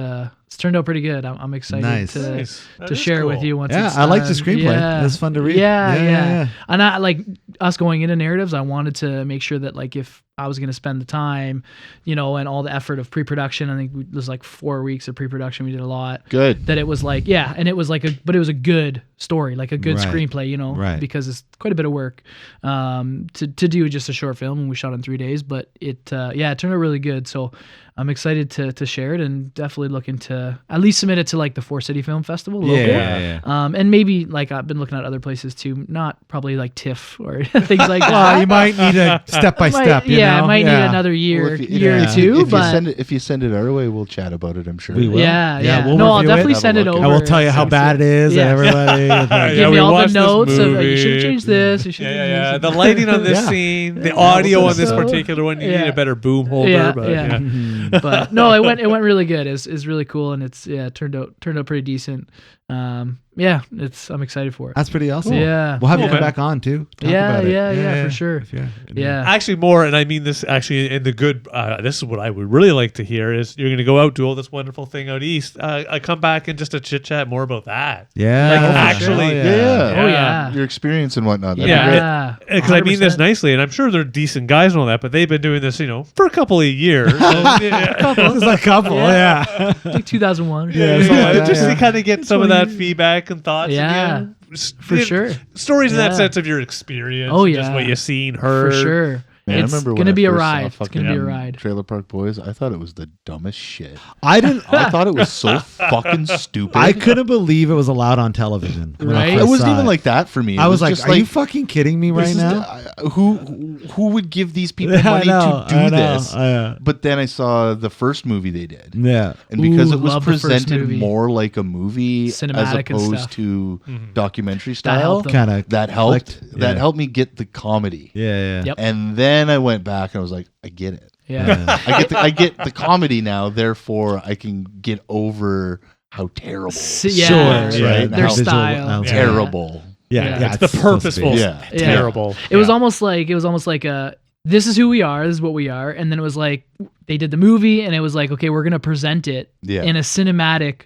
turned out pretty good. I'm excited Nice. to Nice. That to is share cool. with you once. Yeah, it's I like the done. screenplay. Yeah. It's fun to read. Yeah. And I like us going into narratives. I wanted to make sure that like if I was going to spend the time, and all the effort of pre-production. I think it was like 4 weeks of pre-production. We did a lot. Good. That it was like, yeah, and it was like but it was a good story, like a good Right. screenplay, Right. because it's quite a bit of work to do just a short film, and we shot in 3 days. But it turned out really good. So I'm excited to share it, and definitely looking to at least submit it to like the 4City Film Festival local. Yeah. And maybe like I've been looking at other places too, not probably like TIFF or things like that. Well, you might need a step by step. I might need another year, Well, year yeah. or two. But if you send it our way, we'll chat about it. I'm sure. We will. yeah. we'll No, I'll review it. definitely Have a send it look. over. I will tell you how bad it is, Yeah. and everybody. Yeah, Give we me all the watched this notes of you movie. should have changed this. You should have Yeah. The lighting on this Yeah. scene, the audio on this So- particular one, you yeah. need a better boom holder. Yeah, but yeah. But no, it went really good. It's really cool, and it's turned out pretty decent. I'm excited for it. That's pretty awesome. Yeah. We'll have you Cool, come man. back on too. Talk Yeah, about it. yeah, for sure. If you're- Yeah. Actually, more, and I mean this actually in the good. This is what I would really like to hear is you're going to go out, do all this wonderful thing out east. I come back and just to chit chat more about that. Yeah. Like, for actually- sure. Yeah. Oh yeah. Your experience and whatnot. That'd Yeah. be great. Yeah. Because I mean this 100%. nicely, and I'm sure they're decent guys and all that, but they've been doing this, for a couple of years. And, yeah. It's a couple. Yeah. Like 2001. Yeah, something like that, just yeah. to kind of get some of that feedback and thoughts. Yeah. and, For sure. Stories in that Yeah. sense of your experience. Oh, and just yeah. what you've seen, For heard. sure. Man, It's I remember gonna when be I a first ride. saw It's fucking gonna be a ride. Trailer Park Boys. I thought it was the dumbest shit. I didn't. I thought it was so fucking stupid. I couldn't believe it was allowed on television. When I Right? first It wasn't saw even it. like that for me. It I was like, just "Are you fucking kidding me right this is now?" who would give these people Yeah, money to do I know. this? Yeah. But then I saw the first movie they did. Yeah. And because Ooh, it was love the first presented movie. more like a movie as Cinematic and opposed stuff. to Mhm. documentary That style, helped them. Kind of. that helped. Clicked. That Yeah. helped me get the comedy. Yeah. Yep. And then I went back and I was like, I get it. Yeah. I get the comedy now. Therefore, I can get over how terrible. Yeah. Sure. Right? Yeah. Their Visual style. elements. Yeah. Terrible. Yeah. Yeah. Yeah. It's the supposed to be. purposeful, Yeah. terrible. It was almost like a this is who we are, this is what we are, and then it was like they did the movie, and it was like, okay, we're gonna present it Yeah. in a cinematic,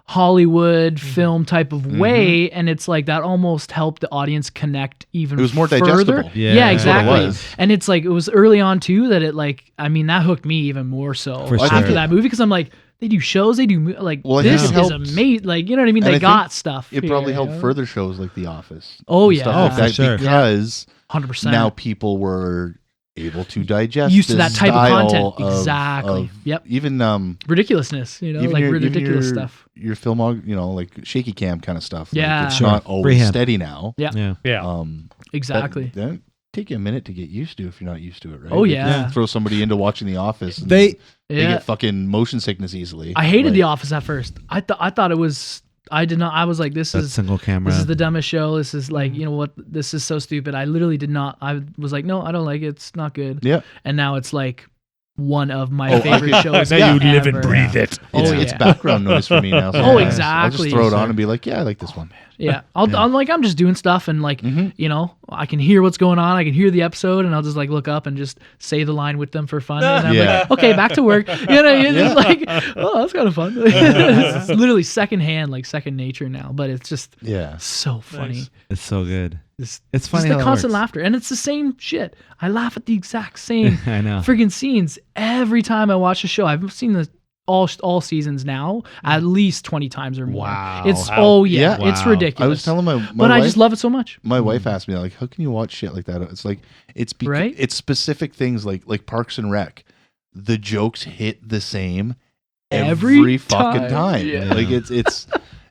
Hollywood film type of way, and it's like that almost helped the audience connect even. It was more further. digestible. Yeah. Yeah, That's what it exactly. was. And it's like it was early on too that it that hooked me even more so For after sure. that movie, because I'm like, they do shows, they do like Well, I think this it is helped. amazing. Like, you know what I mean? And They I got think stuff. It probably here, helped further shows like The Office. Oh, and yeah. stuff Oh, like for that sure. because 100%. now people were able to digest Used to this that type of style content. Exactly. Yep. Even Ridiculousness, even like your, ridiculous even stuff. your film, like shaky cam kind of stuff. Yeah. like, it's Sure. not always Freehand. steady now. Yeah. Yeah. Yeah. Exactly. That take you a minute to get used to if you're not used to it, right? Oh, Like, yeah. throw somebody into watching The Office. And They they Yeah. get fucking motion sickness easily. I hated Like, The Office at first. I thought it was. I did not. I was like, this that is single camera. this is the dumbest show. This is like, you know what? This is so stupid. I literally did not. I was like, no, I don't like it. It's not good. Yeah. And now it's like one of my Oh, favorite shows. Now you live ever. and breathe it. Oh, It's yeah. background noise for me now. Oh, sometimes. I'll exactly. just throw it on Sure. and be like, yeah, I like this one. Yeah. I'm just doing stuff and like, Mhm. you know, I can hear what's going on. I can hear the episode and I'll just like look up and just say the line with them for fun. And I'm Yeah. like, okay, back to work. You know, it's Yeah. like, oh, that's kind of fun. It's literally secondhand, like second nature now, but it's just Yeah. so funny. Nice. It's so good. It's It's funny the how that constant works. laughter. And it's the same shit. I laugh at the exact same I know. friggin' scenes every time I watch a show. I've seen this all seasons now at least 20 times or more. Wow. It's Wow. oh yeah, Yeah. it's Wow. ridiculous. I was telling my but I wife, just love it so much. my wife asked me like, how can you watch shit like that? It's like Right? it's specific things like Parks and Rec. The jokes hit the same Every fucking time. time. Yeah. Like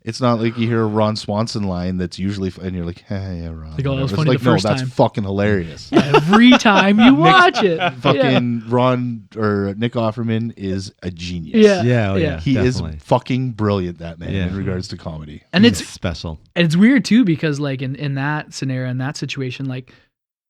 it's not like you hear a Ron Swanson line that's usually and you're like, hey, yeah, Ron. Like, oh, that was whatever. It's funny like, the no, first that's time. fucking hilarious. Every time you watch it. Fucking Ron or Nick Offerman is a genius. Yeah. Yeah, oh, Yeah. yeah. He definitely. is fucking brilliant, that man, Yeah. in regards to comedy. And He's it's special. weird too because like in that scenario, in that situation, like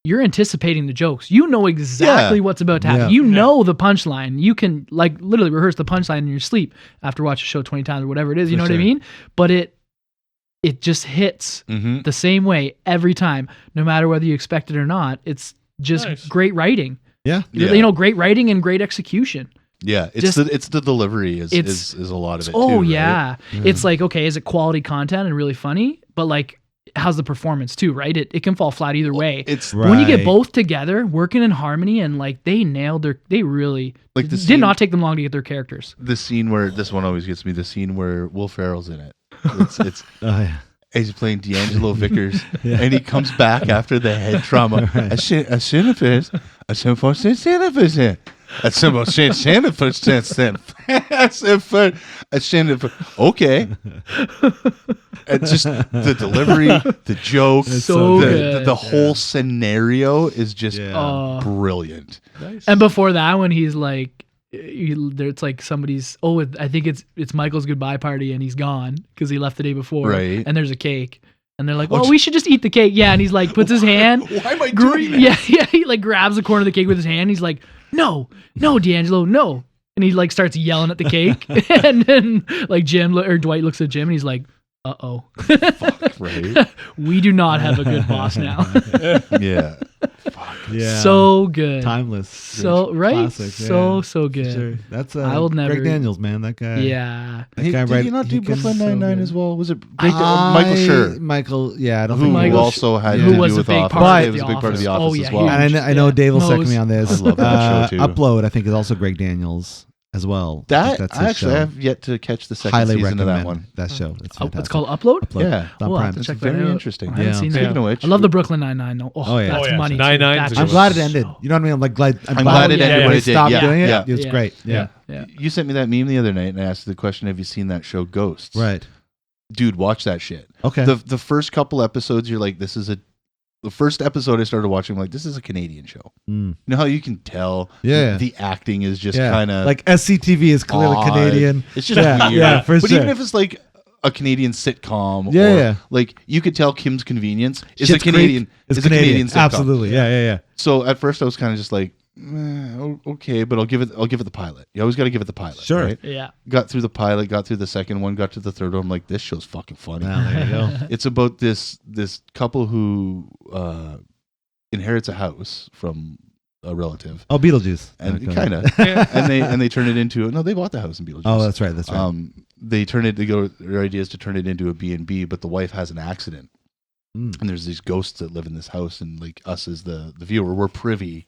you're anticipating the jokes. You know exactly Yeah. what's about to happen. Yeah. You know the punchline. You can like literally rehearse the punchline in your sleep after watching a show 20 times or whatever it is. You For know what I sure. mean? But it just hits Mm-hmm. the same way every time, no matter whether you expect it or not. It's just Nice. great writing. Yeah. Yeah. You know, great writing and great execution. Yeah, it's Just- the delivery is it's- a lot of it. Oh too, right? yeah. It's like, okay, is it quality content and really funny? But like, how's the performance too, right? It can fall flat either way. It's Right. When you get both together working in harmony and like they really Like the did scene- not take them long to get their characters. the scene where this one always gets me. The scene where Will Ferrell's in it. It's Oh, yeah. he's playing D'Angelo Vickers, Yeah. and he comes back after the head trauma. Right. Okay. It's just the delivery, the jokes, It's so the, good. the whole scenario is just Yeah. brilliant. And before that one, he's like, it's like somebody's. Oh, I think it's Michael's goodbye party, and he's gone because he left the day before. Right. And there's a cake, and they're like, Oh, "Well, we should just eat the cake." Yeah, and he's like, puts his hand. Why am I doing this? Yeah. He like grabs the corner of the cake with his hand. He's like, "No, D'Angelo, no." And he like starts yelling at the cake, and then like Dwight looks at Jim, and he's like, "Uh-oh, Right? we do not have a good boss now." Yeah. Yeah. So good. Timeless. So right, Classic, so good. Sure. That's I will never- Greg Daniels, man. That guy. Yeah. That Hey, guy did he not do Brooklyn so Nine-Nine good. as well? Was it Michael Schur? Michael, yeah, I don't Who think Michael also had yeah. to Who do was a with big Office. part It of was The a big part of The Office. Office Oh, yeah, as well. huge. And I know Yeah. Dave will second Knows. me on this. I love that show, too. Upload, I think, is also Greg Daniels as well. I think That that's I his actually show. have yet to catch the second Highly season recommend of that one. That show. It's Oh, fantastic. it's called Upload. Upload. Yeah. It's on We'll have Prime. to It's check that very out. interesting. I haven't Yeah. seen Speaking that. of which, I love the Brooklyn Nine-Nine. though. Oh, yeah. That's Oh, yeah. money. too. 9-9 That is I'm just glad it so- ended. You know what I mean? I'm like glad. I'm glad it yeah, ended yeah, when They it did. stopped Yeah, doing it. yeah. It was Yeah. great. Yeah. Yeah. You sent me that meme the other night and I asked the question, have you seen that show Ghosts? Right. Dude, watch that shit. Okay. The first couple episodes, you're like, the first episode I started watching, I'm like, this is a Canadian show. Mm. You know how you can tell Yeah. the acting is just Yeah. kind of like SCTV is clearly odd. Canadian. It's just Yeah, weird. yeah, for but sure. even if it's like a Canadian sitcom, Yeah, or yeah. like you could tell Kim's Convenience is Schitt's a Canadian. Creek is is a Canadian sitcom. Absolutely. Yeah, yeah, yeah. So at first I was kind of just like, okay, but I'll give it the pilot. You always got to give it the pilot. Sure. Right? Yeah. Got through the pilot, got through the second one, got to the third one. I'm like, this show's fucking funny. Well, there you go. It's about this couple who inherits a house from a relative, Oh, Beetlejuice. and Okay. kind of, and they turn it into they bought the house in Beetlejuice. Oh, that's right. That's right. They go. Their idea is to turn it into a B&B, but the wife has an accident, Mm. and there's these ghosts that live in this house, and like us as the viewer, we're privy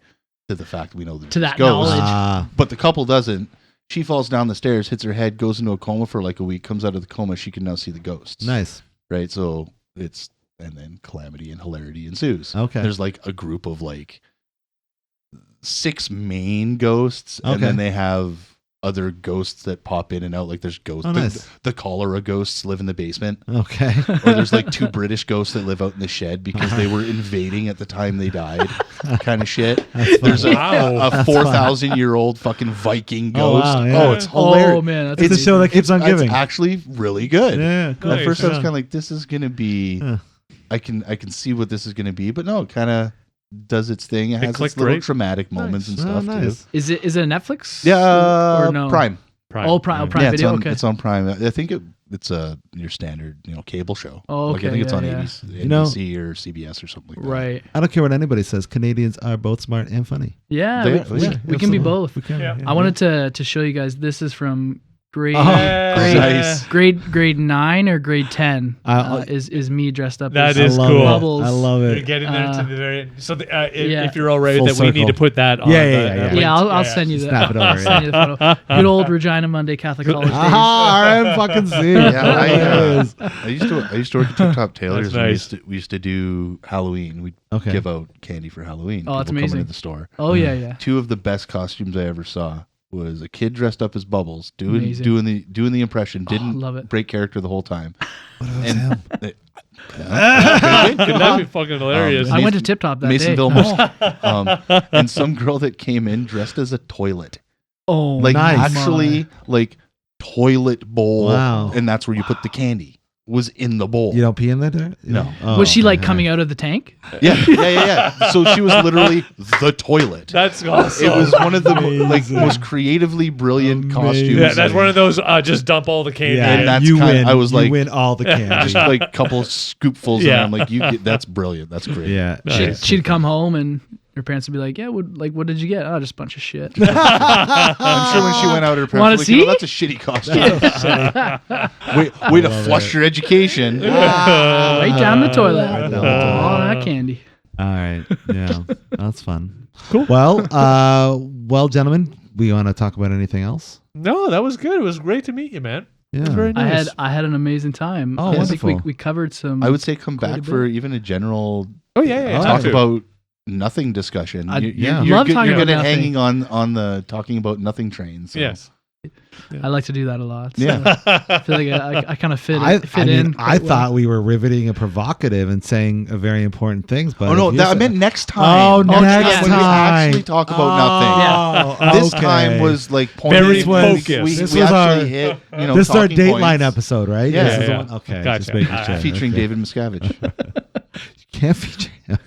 to the fact that we know there's To that ghosts, knowledge. Ah, but the couple doesn't. She falls down the stairs, hits her head, goes into a coma for like a week, comes out of the coma. She can now see the ghosts. nice. Right. So and then calamity and hilarity ensues. Okay. There's like a group of like 6 main ghosts, and Okay. then they have other ghosts that pop in and out. Like there's ghosts. Oh, nice. The cholera ghosts live in the basement. Okay. Or there's like 2 British ghosts that live out in the shed because they were invading at the time they died, kind of shit. There's Wow. a 4,000-year-old fucking Viking Oh, ghost. wow, yeah. It's hilarious. Oh man, that's It's a show that keeps on giving. It's actually really good. Yeah, cool. At first, I was Yeah. kind of like, "This is gonna be." Yeah. I can see what this is gonna be, but no, it kind of does its thing. It has its clicked little right. traumatic moments and Oh, stuff nice. too. Is it a Netflix? Yeah, or no? Prime. Prime. Oh, Prime Video. it's on, Okay. it's on Prime. I think it's your standard, cable show. Oh, Like, I okay, think it's yeah, on yeah. NBC or CBS or something like that. Right. I don't care what anybody says. Canadians are both smart and funny. Yeah, They we, are, we, yeah, we can be absolutely. both. We can. Yeah. I wanted to show you guys. This is from grade Nice. grade 9 or grade 10. Uh, Is me dressed up? That as I is love cool. it. Bubbles. I love You're it. getting there to the very end. So yeah. if you're all right, Full that we need circle. to put that on. Yeah, the- yeah. link. Yeah, I'll send you that. Snap it over, I'll send you the photo. Good old Regina Monday Catholic College days. I'm fucking seeing. Yeah, I used to work at Tip Top Tailors. That's And we used to do Halloween. We'd Okay. give out candy for Halloween. Oh, that's People coming amazing. into the store. Oh yeah, yeah. 2 of the best costumes I ever saw was a kid dressed up as Bubbles, doing Amazing. the impression. Didn't love it. break character the whole time. him? They- Could that be fucking hilarious? I went to Tip Top that Masonville, day. and some girl that came in dressed as a toilet, Oh, like Nice. actually like toilet bowl, Wow. and that's where you put the candy. Was in the bowl. You don't pee in there? No. Oh, was she like okay. coming out of the tank? Yeah. So she was literally the toilet. That's awesome. It was one of the Amazing. most creatively brilliant Amazing. costumes. Yeah, that's one of those. Just dump all the candy. Yeah, And that's you kinda- win. I was you like- win all the candy. just like a couple scoopfuls, Yeah. and I'm like, that's brilliant. That's great. yeah. Nice. She'd come home and her parents would be like, "Yeah, what did you get? Oh, just a bunch of shit." I'm sure when she went out, her parents Wanna were like, see? that's a shitty costume. way to flush your education. Right down the toilet. Right down the All toilet. that candy. All right. Yeah. That's fun. Cool. Well, gentlemen, we want to talk about anything else? No, that was good. It was great to meet you, man. Yeah. It was very nice. I had an amazing time. Oh, I think wonderful. we covered some. I would say come Quite a back bit. for even a general Oh yeah. Oh. talk Talk about nothing discussion. I love You're talking good about at nothing. hanging on the talking about nothing train. So. Yes. I like to do that a lot. So Yeah. I feel like I kind of fit I in. mean, I quite well. thought we were riveting and provocative and saying very important things, but Oh no, if you I said- meant next time. Oh, Next next when we time. actually talk about nothing. Oh, This okay. time was like pointing. Very This was- focused. this We was actually our- hit. This is our talking Dateline points, episode, right? Yeah. This is the Yeah. one? Okay, Gotcha. just making sure. featuring Okay. David Miscavige. Can't feature him.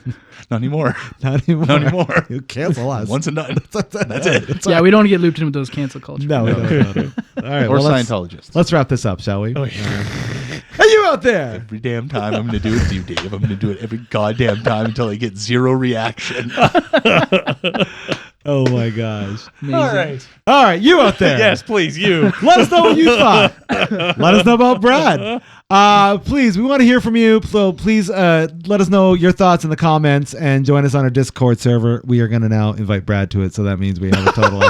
Not anymore. Not anymore. Not anymore. You cancel us. Once and done. That's it. It's Yeah, we don't get looped in with those cancel culture. No, we don't. All right. Or well, Scientologists. let's wrap this up, shall we? Oh, yeah. Hey, you out there? Every damn time I'm going to do it to you, Dave. I'm going to do it every goddamn time until I get zero reaction. Oh my gosh. Amazing. All right. All right, you out there. Yes, please. You. Let us know what you thought. Let us know about Brad. Please, we want to hear from you. So please let us know your thoughts in the comments and join us on our Discord server. We are going to now invite Brad to it. So that means we have a total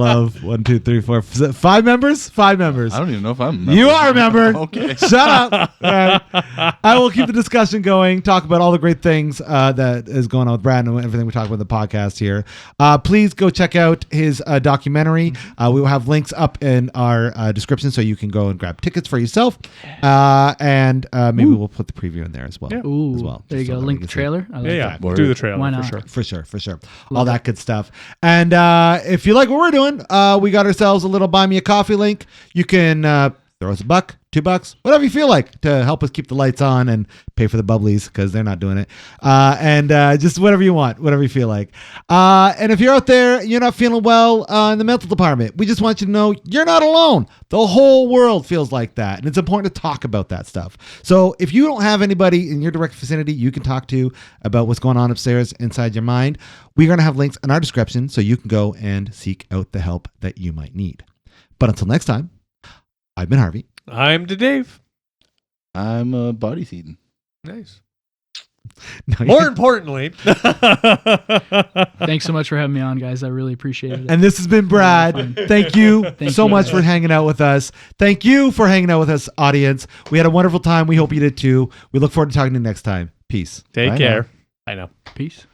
of 1, 2, 3, 4, 5 members. 5 members. I don't even know if I'm a member. You are a member. Okay. Shut up. All right. I will keep the discussion going, talk about all the great things that is going on with Brad and everything we talk about in the podcast here. Please go check out his documentary. We will have links up in our description so you can go and grab tickets for yourself. And maybe we'll put the preview in there as well. Yeah. Ooh, As well, there you just so go. that Link we the can see it. trailer. I like Yeah. Word. Do the trailer Why for not? sure. For sure. All that good stuff. And if you like what we're doing, we got ourselves a little Buy Me a Coffee link. You can throw us $1, $2, whatever you feel like to help us keep the lights on and pay for the bubblies because they're not doing it. And just whatever you want, whatever you feel like. And if you're out there, you're not feeling well in the mental department, we just want you to know you're not alone. The whole world feels like that. And it's important to talk about that stuff. So if you don't have anybody in your direct vicinity you can talk to about what's going on upstairs inside your mind, we're going to have links in our description so you can go and seek out the help that you might need. But until next time, I've been Harvey. I'm the Dave. I'm body seating. Nice. No, More importantly, Thanks so much for having me on, guys. I really appreciate it. and this has been Brad. Thank you Thank so you. much for hanging out with us. Thank you for hanging out with us, audience. We had a wonderful time. We hope you did too. We look forward to talking to you next time. Peace. take Bye care. I know. Peace.